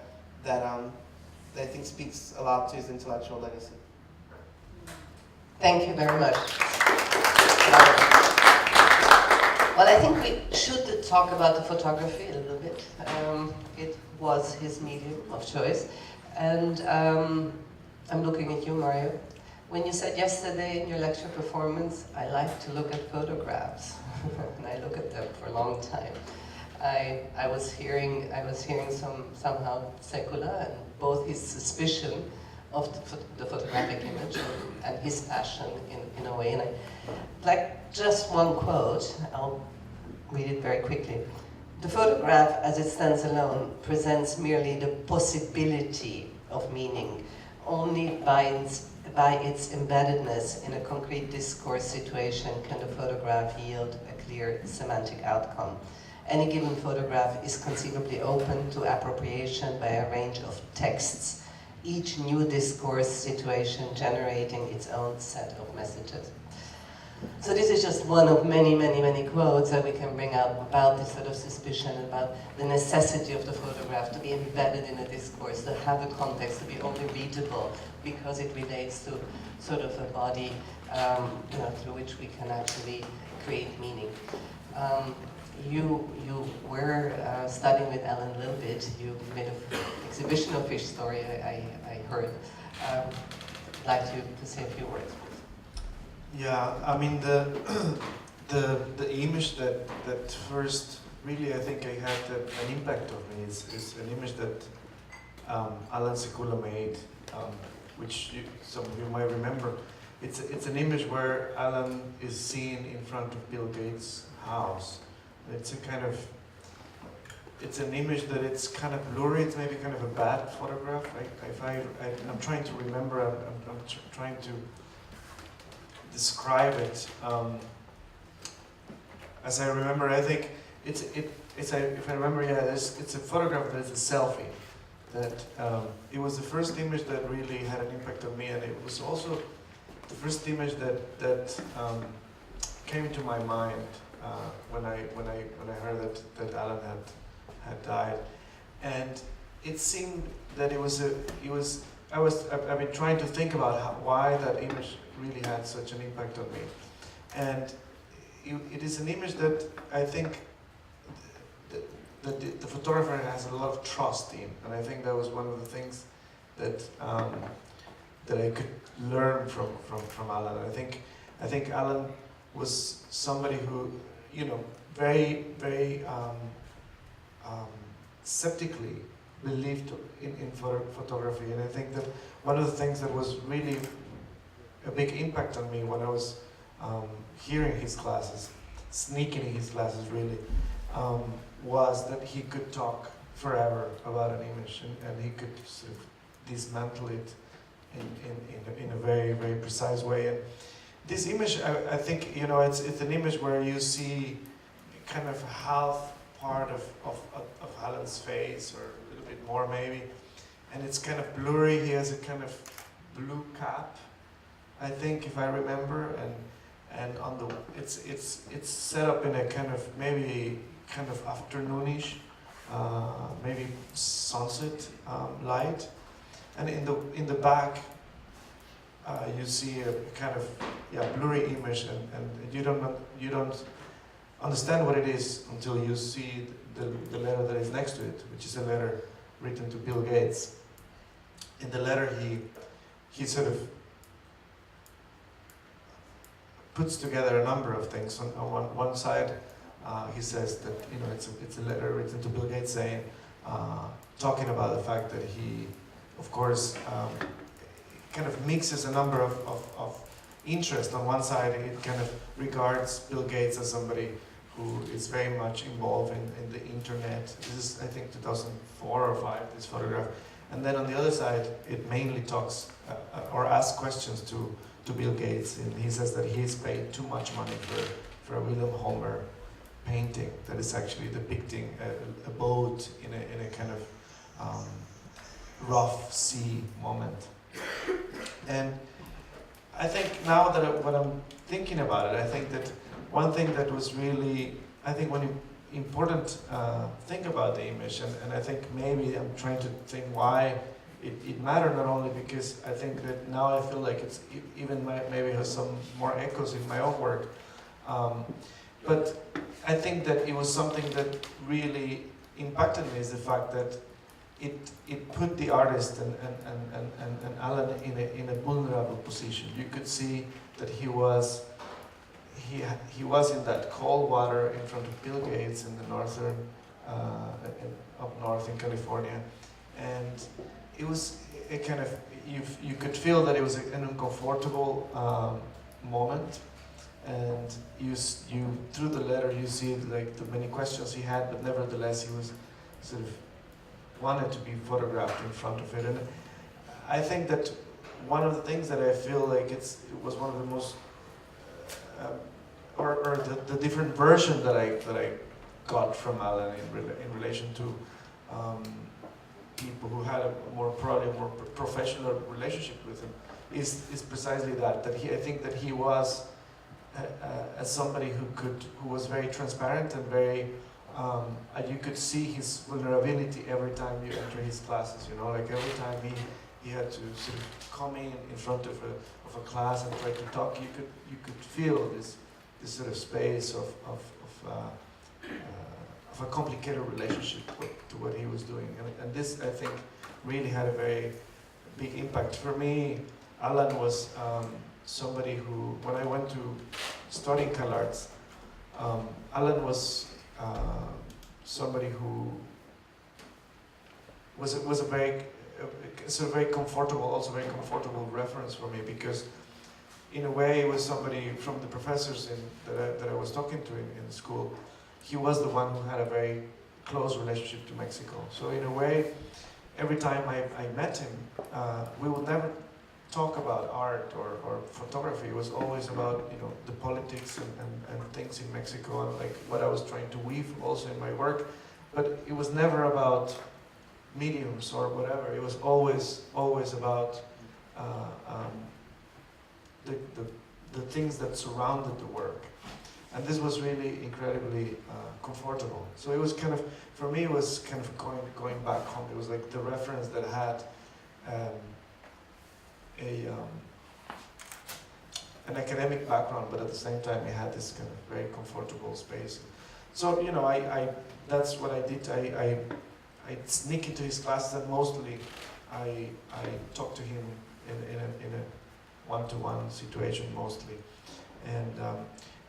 I think speaks a lot to his intellectual legacy. Thank you very much. Well, I think we should talk about the photography a little bit. It was his medium of choice. And I'm looking at you, Mario. When you said yesterday in your lecture performance, I like to look at photographs, and I look at them for a long time. I was hearing somehow Sekula and both his suspicion of the photographic image and his passion in a way. And like just one quote, I'll read it very quickly. The photograph as it stands alone presents merely the possibility of meaning. Only by its embeddedness in a concrete discourse situation can the photograph yield a clear semantic outcome. Any given photograph is conceivably open to appropriation by a range of texts, each new discourse situation generating its own set of messages. So So this is just one of many, many, many quotes that we can bring out about this sort of suspicion, about the necessity of the photograph to be embedded in a discourse, to have a context, to be only readable because it relates to sort of a body through which we can actually create meaning. You were studying with Allan a little bit. You made an exhibition of fish story, I heard. I'd like you to say a few words. Yeah, I mean the image that first really I think I had an impact on me is an image that Allan Sekula made, which some of you might remember. It's an image where Allan is seen in front of Bill Gates' house. It's an image that it's kind of blurry. It's maybe kind of a bad photograph. I'm trying to remember. I'm trying to describe it. As I remember, I think if I remember, yeah, it's a photograph that is a selfie. That it was the first image that really had an impact on me, and it was also the first image that came into my mind when I heard that Allan had died, and it seemed that I've been trying to think about why that image really had such an impact on me, and it is an image that I think that the photographer has a lot of trust in, and I think that was one of the things that I could learn from Allan. I think Allan was somebody who, very skeptically believed in photography, and I think that one of the things that was really a big impact on me when I was hearing his classes, sneaking in his classes really, was that he could talk forever about an image, and he could sort of dismantle it in a very, very precise way. And this image, I think, it's an image where you see kind of half part of Allan's face, or a little bit more maybe, and it's kind of blurry. He has a kind of blue cap, I think, if I remember, and on the it's set up in a kind of maybe kind of afternoonish, maybe sunset light, and in the back you see a kind of blurry image, and you don't understand what it is until you see the letter that is next to it, which is a letter written to Bill Gates. In the letter he sort of puts together a number of things. On one side, he says that it's a letter written to Bill Gates saying, talking about the fact that he, of course, kind of mixes a number of interest. On one side, it kind of regards Bill Gates as somebody who is very much involved in the internet. This is, I think, 2004 or 5, this photograph. And then on the other side, it mainly talks or asks questions to Bill Gates, and he says that he's paid too much money for a Wilhelm Homer painting that is actually depicting a boat in a kind of rough sea moment. And I think now that when I'm thinking about it, I think that one thing that was really, I think, one important thing about the image, and I think maybe I'm trying to think why it mattered, not only because I think that now I feel like it's even maybe has some more echoes in my own work, but I think that it was something that really impacted me, is the fact that it put the artist and Allan in a vulnerable position. You could see that he was in that cold water in front of Bill Gates in the northern, up north in California, and it was a kind of, you could feel that it was an uncomfortable moment, and you through the letter you see like the many questions he had, but nevertheless he was sort of wanted to be photographed in front of it. And I think that one of the things that I feel like it was one of the most or the different version that I got from Allan in relation to people who had probably a more professional relationship with him is precisely that I think that he was as somebody who was very transparent and very, and you could see his vulnerability every time you enter his classes. You know, like every time he had to sort of come in front of a class and try to talk. You could feel this sort of space of a complicated relationship to what he was doing, and this, I think, really had a very big impact for me. Allan was somebody who, when I went to studying CalArts, Allan was somebody who was a very sort of very comfortable, also very comfortable reference for me, because in a way, it was somebody from the professors that I was talking to in school. He was the one who had a very close relationship to Mexico. So in a way, every time I met him, we would never talk about art or photography. It was always about, you know, the politics and things in Mexico, and like what I was trying to weave also in my work. But it was never about mediums or whatever. It was always about the things that surrounded the work. And this was really incredibly comfortable. So it was kind of, for me, it was kind of going back home. It was like the reference that had an academic background, but at the same time, it had this kind of very comfortable space. So, you know, that's what I did. I'd sneak into his classes, and mostly I talked to him in a one-to-one situation mostly. And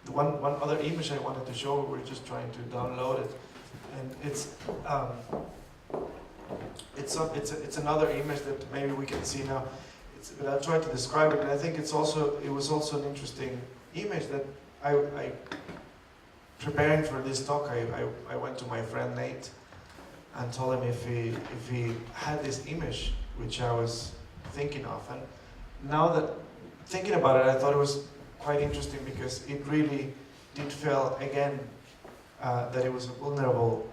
the one other image I wanted to show, we were just trying to download it, and it's another image that maybe we can see now. But I'll try to describe it. And I think it was also an interesting image that I preparing for this talk. I went to my friend Nate and told him if he had this image, which I was thinking of. And now that thinking about it, I thought it was quite interesting, because it really did feel again that it was a vulnerable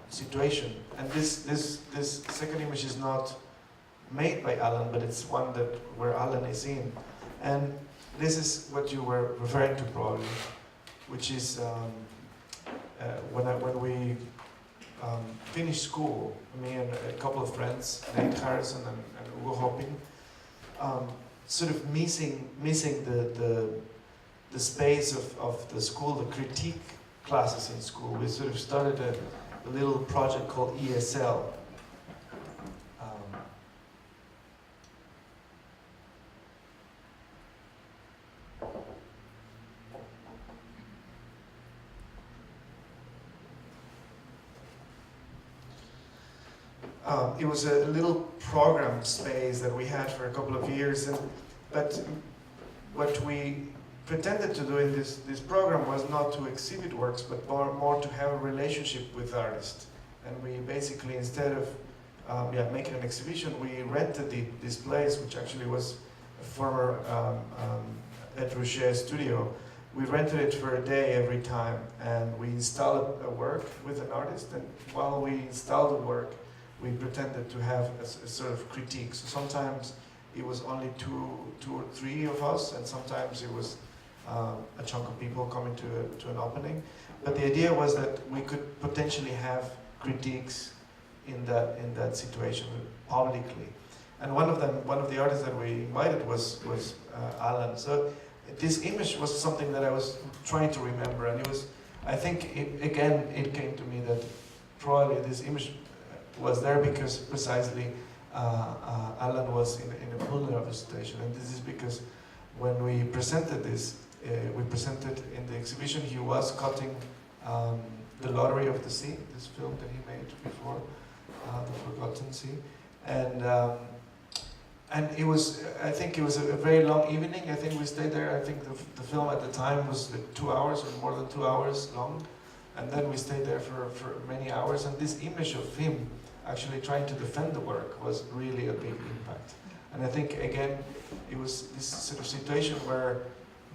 situation. And this second image is not made by Allan, but it's one where Allan is in. And this is what you were referring to probably, which is when we finished school, me and a couple of friends, Nate Harrison and Hugo Hopping, sort of missing the space of the school, the critique classes in school. We sort of started a little project called ESL. It was a little program space that we had for a couple of years, but what we pretended to do in this program was not to exhibit works, but more to have a relationship with artists. And we basically, instead of making an exhibition, we rented this place, which actually was a former Ed Ruscha studio. We rented it for a day every time, and we installed a work with an artist, and while we installed the work, we pretended to have a sort of critique. So sometimes it was only two or three of us, and sometimes it was a chunk of people coming to an opening. But the idea was that we could potentially have critiques in that situation publicly. And one of the artists that we invited was Allan. So this image was something that I was trying to remember, and it was, I think, it came to me that probably this image was there because precisely Allan was in a vulnerable situation. And this is because when we presented this, we presented in the exhibition, he was cutting The Lottery of the Sea, this film that he made before, The Forgotten Sea. And it was, I think it was a very long evening. I think we stayed there. I think the film at the time was like 2 hours or more than 2 hours long. And then we stayed there for many hours. And this image of him actually trying to defend the work was really a big impact. And I think, again, it was this sort of situation where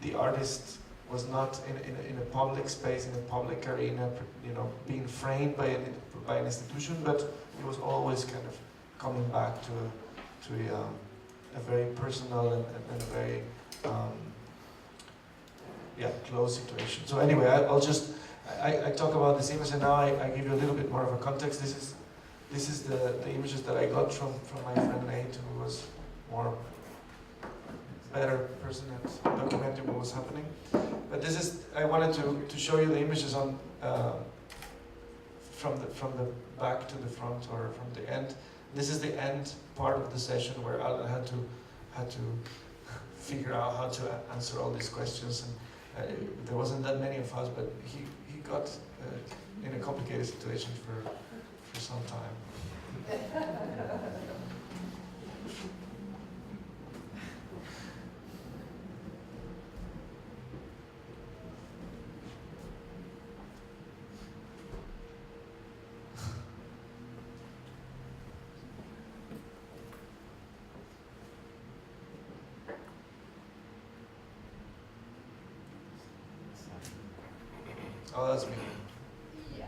the artist was not in a public space, in a public arena, you know, being framed by an institution, but it was always kind of coming back to a very personal and a very close situation. So anyway, I'll just I talk about this image, and now I give you a little bit more of a context. This is the images that I got from my friend Nate, who was better person at documenting what was happening. But this is, I wanted to show you the images on from the back to the front, or from the end. This is the end part of the session where Allan had to figure out how to answer all these questions, and there wasn't that many of us, but he got in a complicated situation for some time. Oh, that's me. Yeah.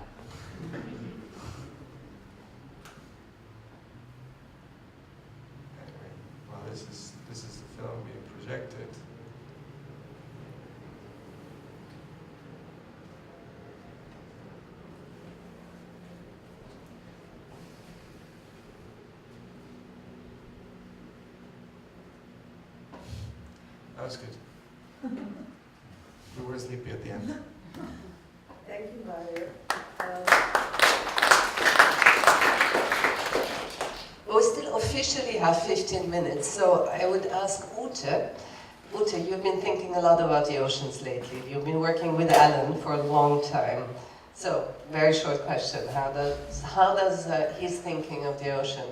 Anyway, well, this is the film being projected. That was good. We were sleepy at the end. Thank you, Mario. We still officially have 15 minutes, so I would ask Ute. Ute, you've been thinking a lot about the oceans lately. You've been working with Allan for a long time. So, very short question. How does his thinking of the ocean,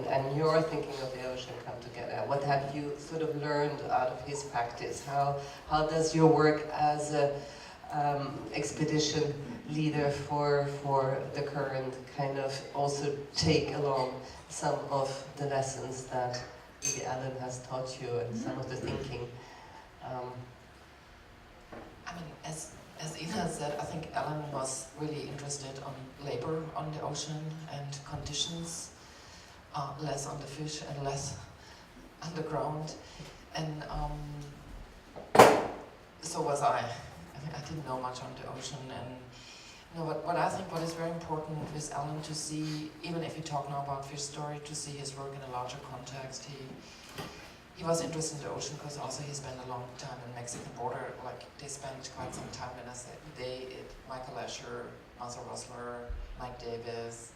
and your thinking of the ocean come together? What have you sort of learned out of his practice? How does your work as a expedition leader for the current kind of also take along some of the lessons that maybe Allan has taught you, and some of the thinking? I mean, as Ina said, I think Allan was really interested on labor on the ocean and conditions, less on the fish and less underground. And so was I. I mean, I didn't know much on the ocean, and what I think what is very important with Allan to see, even if we talk now about fish story, to see his work in a larger context. He was interested in the ocean because also he spent a long time in the Mexican border. Like, they spent quite some time in us. Michael Escher, Martha Rosler, Mike Davis,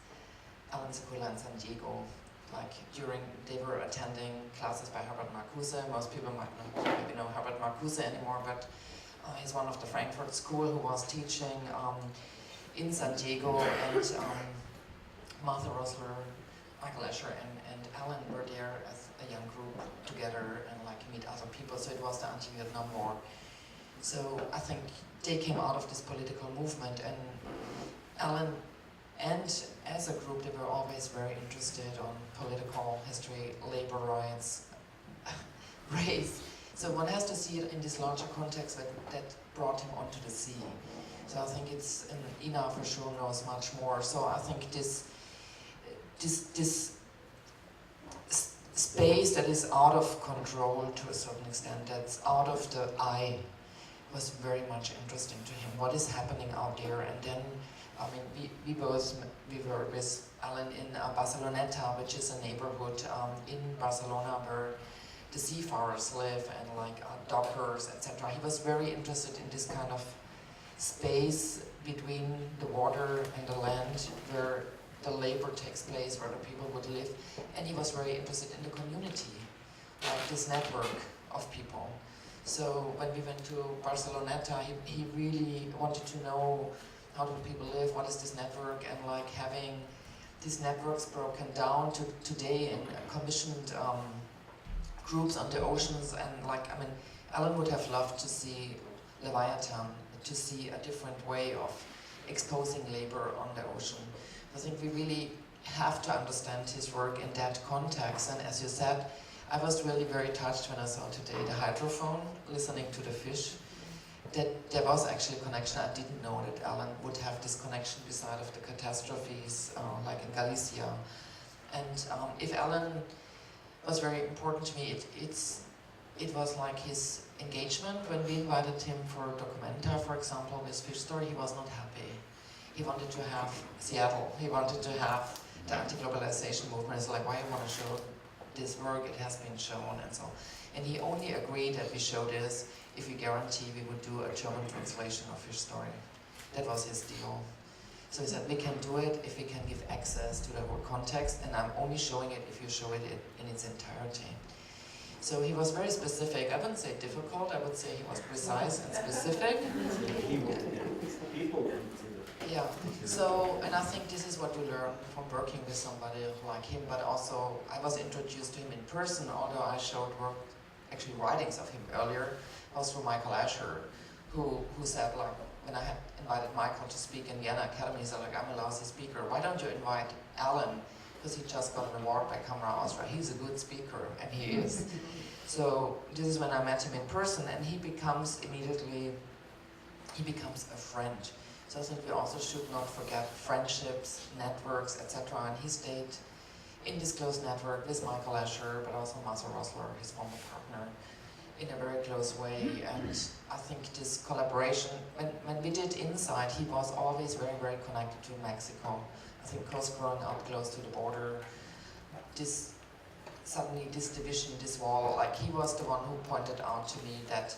Allan Sekula in San Diego. Like, they were attending classes by Herbert Marcuse. Most people might not maybe know Herbert Marcuse anymore, but he's one of the Frankfurt School who was teaching in San Diego, and Martha Rosler, Michael Escher, and Allan were there as a young group together and like meet other people. So it was the anti-Vietnam War. So I think they came out of this political movement, and Allan and as a group they were always very interested on political history, labor rights, race. So one has to see it in this larger context that brought him onto the sea. So I think it's, and Ina for sure knows much more. So I think this space that is out of control to a certain extent, that's out of the eye, was very much interesting to him. What is happening out there? And then, I mean, we were with Allan in Barceloneta, which is a neighborhood in Barcelona where the seafarers live, and like dockers, etc. He was very interested in this kind of space between the water and the land where the labor takes place, where the people would live, and he was very interested in the community, like this network of people. So when we went to Barceloneta, he really wanted to know how do people live, what is this network, and like having these networks broken down to today in commissioned groups on the oceans. And like, I mean, Allan would have loved to see Leviathan, to see a different way of exposing labor on the ocean. I think we really have to understand his work in that context. And as you said, I was really very touched when I saw today the hydrophone, listening to the fish, that there was actually a connection. I didn't know that Allan would have this connection beside of the catastrophes, like in Galicia. And if Allan was very important to me, it was like his engagement. When we invited him for Documenta, for example, with Fish Story, he was not happy. He wanted to have Seattle. He wanted to have the anti-globalization movement. It's like, why you want to show this work? It has been shown, and so. And he only agreed that we show this if we guarantee we would do a German translation of Fish Story. That was his deal. So he said, we can do it if we can give access to the whole context, and I'm only showing it if you show it in its entirety. So he was very specific. I wouldn't say difficult, I would say he was precise and specific. Yeah, so, and I think this is what you learn from working with somebody like him, but also I was introduced to him in person, although I showed work, actually writings of him earlier, was through Michael Asher, who said, like, when I had invited Michael to speak in Vienna Academy, he said, like, I'm a lousy speaker, why don't you invite Allan? Because he just got an award by Camera Austria. He's a good speaker, and he is. So this is when I met him in person, and he becomes a friend. So I think we also should not forget friendships, networks, etc. And he stayed in this close network with Michael Asher, but also Marcel Rosler, his former partner, in a very close way. And I think this collaboration, when we did Inside, he was always very, very connected to Mexico. I think because growing up close to the border, suddenly this division, this wall, like he was the one who pointed out to me that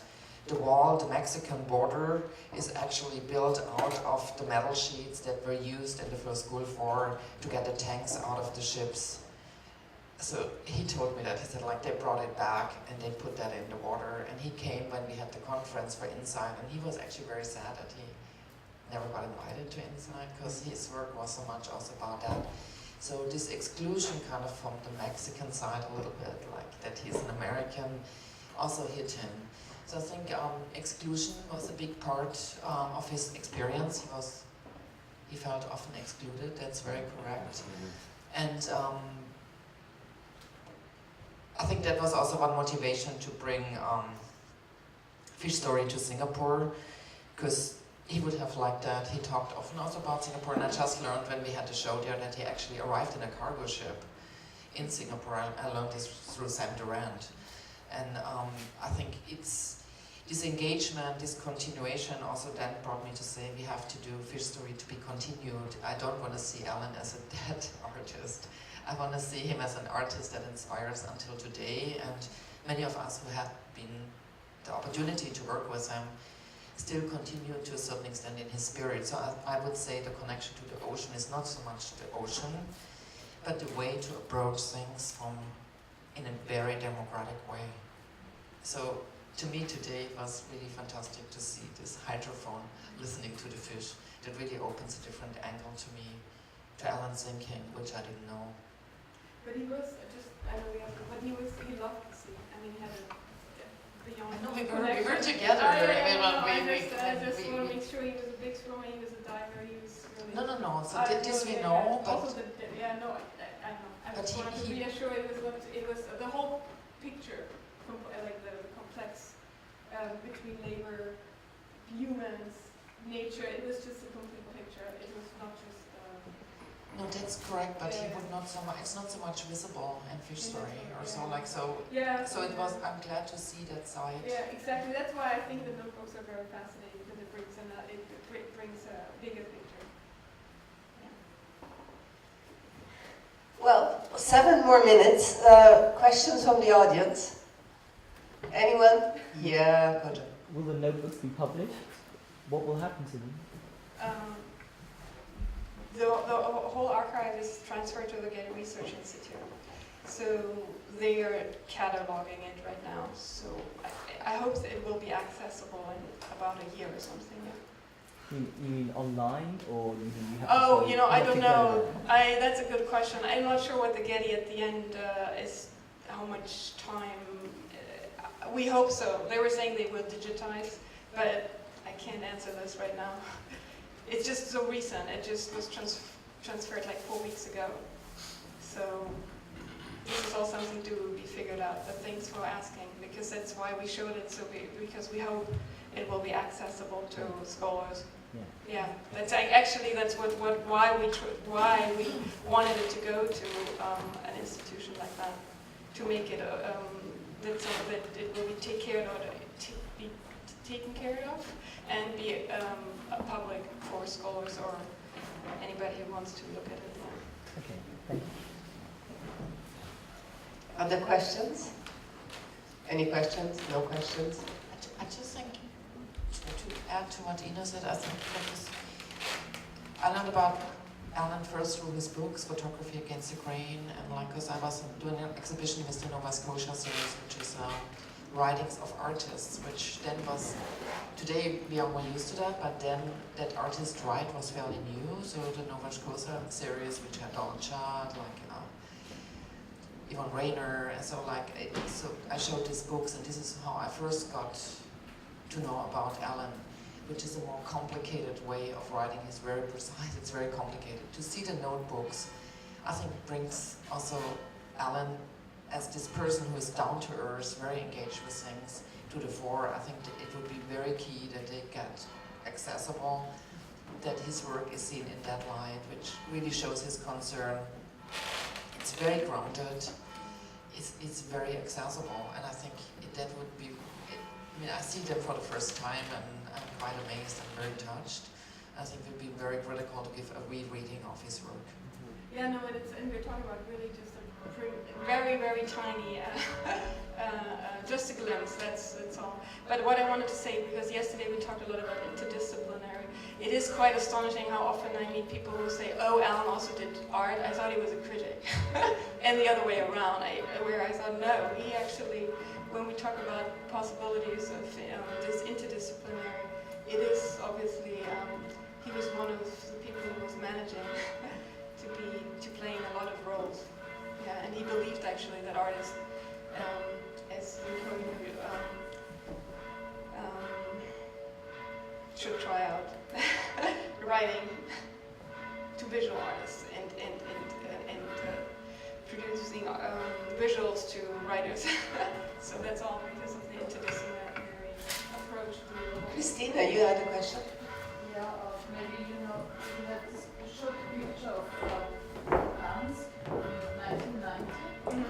the wall, the Mexican border, is actually built out of the metal sheets that were used in the First Gulf War to get the tanks out of the ships. So he told me that, he said, like, they brought it back and they put that in the water. And he came when we had the conference for Inside, and he was actually very sad that he never got invited to Inside, because his work was so much also about that. So this exclusion kind of from the Mexican side a little bit, like that he's an American, also hit him. So I think exclusion was a big part of his experience. He felt often excluded, that's very correct. And I think that was also one motivation to bring Fish Story to Singapore, because he would have liked that. He talked often also about Singapore, and I just learned when we had the show there that he actually arrived in a cargo ship in Singapore. I learned this through Sam Durant. And I think it's this engagement, this continuation also then brought me to say we have to do Fish Story to be continued. I don't want to see Allan as a dead artist. I want to see him as an artist that inspires until today, and many of us who have been the opportunity to work with him still continue to a certain extent in his spirit. So I would say the connection to the ocean is not so much the ocean, but the way to approach things in a very democratic way. So to me today it was really fantastic to see this hydrophone listening to the fish. That really opens a different angle to me, to Allan's thinking, which I didn't know. But he was he loved the sea. I mean, he had a beyond. No, we were together. I just want to make sure he was a big swimmer, he was a diver, he was really... No. So this we know, but... Also I know. I But just wanted to reassure it was the whole picture, like the complex between labor, humans, nature, it was just a complete picture. It was not just... No, that's correct, but he would not so much, it's not so much visible in Fish Story or so, like, so... Yeah. So it was, I'm glad to see that side. Yeah, exactly. That's why I think the notebooks are very fascinating, because it brings a bigger picture. Yeah. Well, 7 more minutes. Questions from the audience? Anyone? Yeah, good. Will the notebooks be published? What will happen to them? The whole archive is transferred to the Getty Research Institute. So they are cataloging it right now. So I hope that it will be accessible in about a year or something. Yeah. You mean online, or you mean you have Oh, to you know, I don't know. there? That's a good question. I'm not sure what the Getty at the end is, how much time. We hope so. They were saying they will digitize, but I can't answer this right now. It's just so recent. It just was transferred like 4 weeks ago. So this is all something to be figured out. But thanks for asking, because that's why we showed it. Because we hope it will be accessible to scholars. Yeah, that's why we wanted it to go to an institution like that, to make it so that it will be taken taken care of and be a public for scholars or anybody who wants to look at it. Yeah. Okay, thank you. Other questions? Any questions? No questions? I just think, to add to what Ina said, I think I learned about Allan first through his books, Photography Against the Grain, and like, because I was doing an exhibition with the Nova Scotia series, which is writings of artists, which then was, today we are more used to that, but then that artist write was fairly new, so the Nova Scotia series, which had Donald Judd, like, Yvonne Rainer, and so like, so I showed these books, and this is how I first got to know about Allan, which is a more complicated way of writing. He's very precise, it's very complicated. To see the notebooks, I think brings also Allan as this person who is down to earth, very engaged with things, to the fore. I think that it would be very key that they get accessible, that his work is seen in that light, which really shows his concern. It's very grounded, it's very accessible, and I think that would be, I mean, I see them for the first time and I'm quite amazed and very touched. I think it would be very critical to give a rereading of his work. Yeah, no, and we're talking about really just a very, very tiny, just a glimpse, that's all. But what I wanted to say, because yesterday we talked a lot about interdisciplinary, it is quite astonishing how often I meet people who say, oh, Allan also did art, I thought he was a critic. And the other way around, where I thought, no, he actually, when we talk about possibilities of this interdisciplinary, it is obviously, he was one of the people who was managing to play in a lot of roles. Yeah, and he believed actually that artists, as you quote, should try out writing to visual artists and producing visuals to writers. So that's all because of the interdisciplinary approach to the whole. Christina, you had a question? Yeah, maybe you know, you had this short picture of Gdansk in 1990.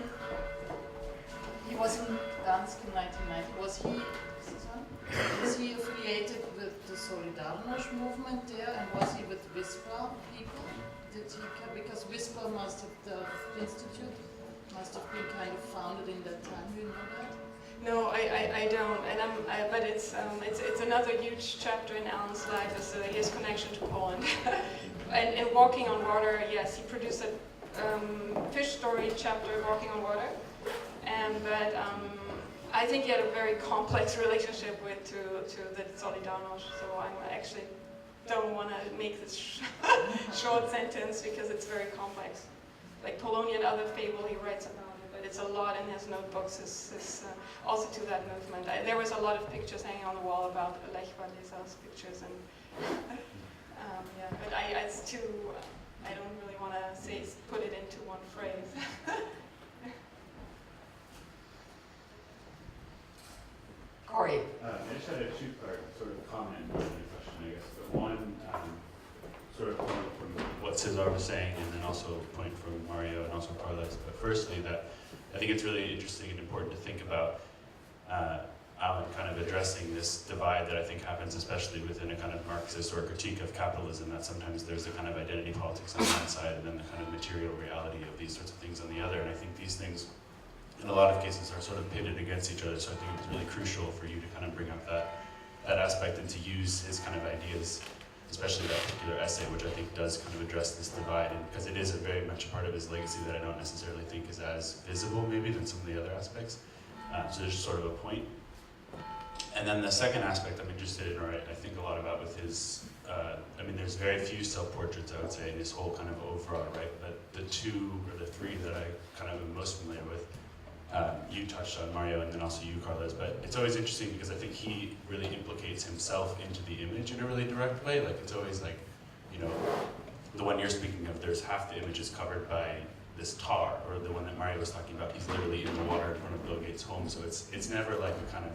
He was in Gdansk in 1990. Was he affiliated with the Solidarność movement there, and was he with Whisper people? Did he, because Whisper must have, the institute must have been kind of founded in that time. Do you know that? No, I don't, and but it's another huge chapter in Allan's life is his connection to Poland, and Walking on Water. Yes, he produced a fish story chapter, Walking on Water, but I think he had a very complex relationship to the Solidarność. So I actually don't want to make this short sentence because it's very complex. Like Polonia and Other Fable, he writes about it, but it's a lot in his notebooks. Also to that movement. There was a lot of pictures hanging on the wall about Lech Wałęsa's pictures, and yeah, but it's too. I don't really want to put it into one phrase. Corey. I just had a two-part sort of comment and a question, I guess. But one, sort of point from what Cesar was saying, and then also a point from Mario and also Carlos. But firstly, that I think it's really interesting and important to think about Allan kind of addressing this divide that I think happens especially within a kind of Marxist or critique of capitalism, that sometimes there's a kind of identity politics on one side and then the kind of material reality of these sorts of things on the other. And I think these things, in a lot of cases, are sort of pitted against each other. So I think it's really crucial for you to kind of bring up that aspect and to use his kind of ideas, especially that particular essay, which I think does kind of address this divide, and because it is very much a part of his legacy that I don't necessarily think is as visible maybe than some of the other aspects. So there's sort of a point. And then the second aspect I'm interested in, or I think a lot about with his, I mean, there's very few self-portraits, I would say, in his whole kind of overall, right? But the two or the three that I kind of am most familiar with, you touched on, Mario, and then also you, Carlos, but it's always interesting because I think he really implicates himself into the image in a really direct way. Like, it's always like, you know, the one you're speaking of, there's half the image is covered by this tar, or the one that Mario was talking about, he's literally in the water in front of Bill Gates' home, so it's never like a kind of,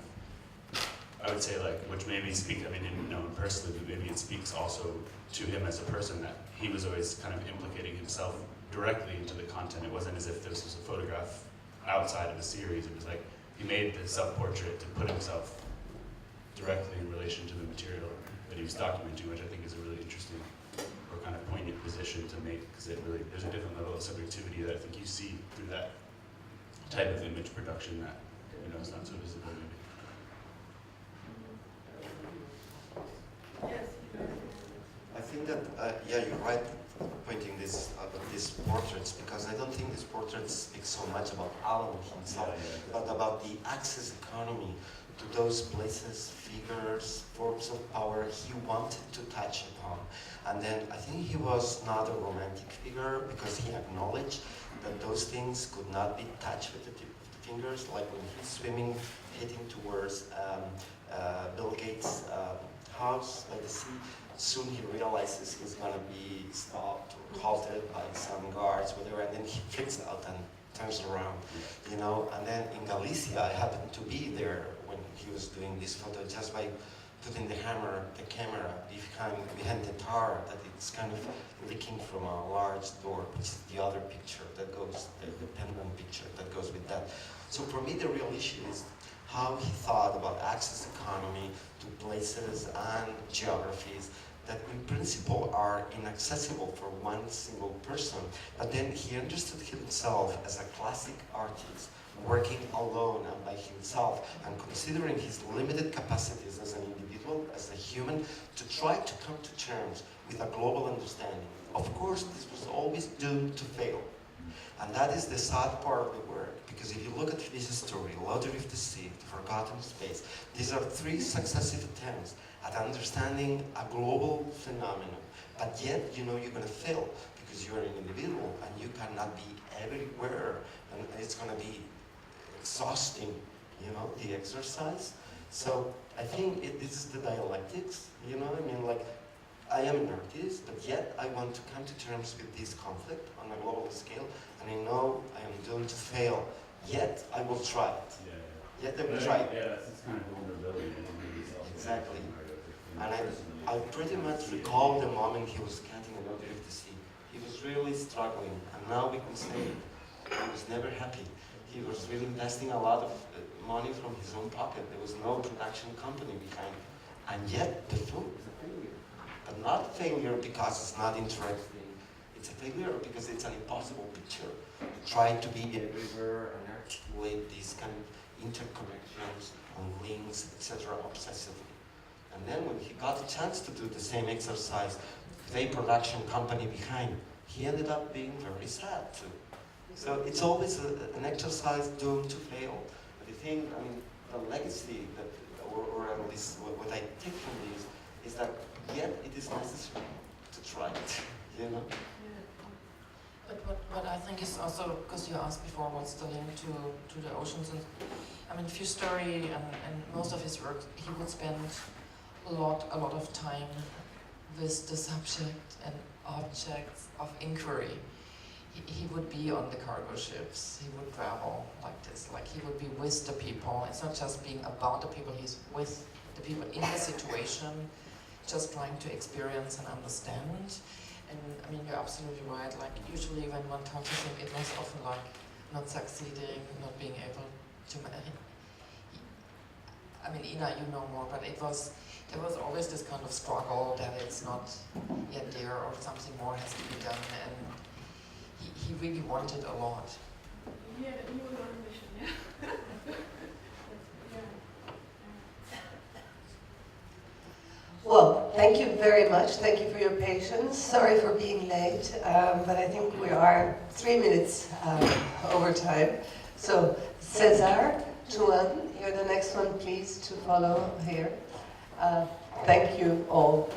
I would say, like, which maybe speak, I mean, didn't know him personally, but maybe it speaks also to him as a person, that he was always kind of implicating himself directly into the content. It wasn't as if this was a photograph outside of the series. It was like he made the self-portrait to put himself directly in relation to the material that he was documenting, which I think is a really interesting or kind of poignant position to make, because there's a different level of subjectivity that I think you see through that type of image production that is not so visible maybe. Yes. I think that, yeah, you're right pointing these portraits, because I don't think these portraits speak so much about Allan himself, but about the access economy to those places, figures, forms of power he wanted to touch upon. And then I think he was not a romantic figure, because he acknowledged that those things could not be touched with the tip of the fingers, like when he's swimming, heading towards Bill Gates' house by the sea. Soon he realizes he's going to be stopped or halted by some guards, whatever, and then he freaks out and turns around, And then in Galicia, I happened to be there when he was doing this photo, just by putting the camera behind the tar, that it's kind of leaking from a large door, which is the other picture that goes, the pendant picture that goes with that. So for me, the real issue is how he thought about access economy to places and geographies that in principle are inaccessible for one single person. But then he understood himself as a classic artist, working alone and by himself, and considering his limited capacities as an individual, as a human, to try to come to terms with a global understanding. Of course, this was always doomed to fail. And that is the sad part of the work, because if you look at his story, Lottery of the Sea, The Forgotten Space, these are 3 successive attempts at understanding a global phenomenon. But yet, you're going to fail, because you're an individual and you cannot be everywhere, and it's going to be exhausting, the exercise. So I think this is the dialectics, like, I am an artist, but yet I want to come to terms with this conflict on a global scale, and I know I am doomed to fail, yet I will try it. Yet I will try it. Yeah, that's kind of vulnerability. Exactly. And I pretty much recall the moment he was cutting a Lottery of the Sea. He was really struggling, and now we can say he was never happy. He was really investing a lot of money from his own pocket. There was no production company behind it. And yet, the film is a failure. But not failure because it's not interesting. It's a failure because it's an impossible picture. Try to be everywhere and articulate these kind of interconnections and links, etc., obsessively. And then when he got a chance to do the same exercise with a production company behind, he ended up being very sad too. So it's always an exercise doomed to fail. But I think, the legacy that, or at least what I take from this, is that yet it is necessary to try it, But what I think is also, because you asked before what's the link to the oceans, and Fustori and most of his work, he would spend a lot of time with the subject and objects of inquiry. He would be on the cargo ships, he would travel like this, like he would be with the people. It's not just being about the people, he's with the people in the situation, just trying to experience and understand. And you're absolutely right, like usually when one talks to him, it was often like not succeeding, not being able to Ina, you know more, but there was always this kind of struggle that it's not yet there or something more has to be done, and he really wanted a lot. Yeah, he was on a mission, yeah. Well, thank you very much. Thank you for your patience. Sorry for being late, but I think we are 3 minutes over time. So, Cesar, Juan, you're the next one, please, to follow here. Thank you all.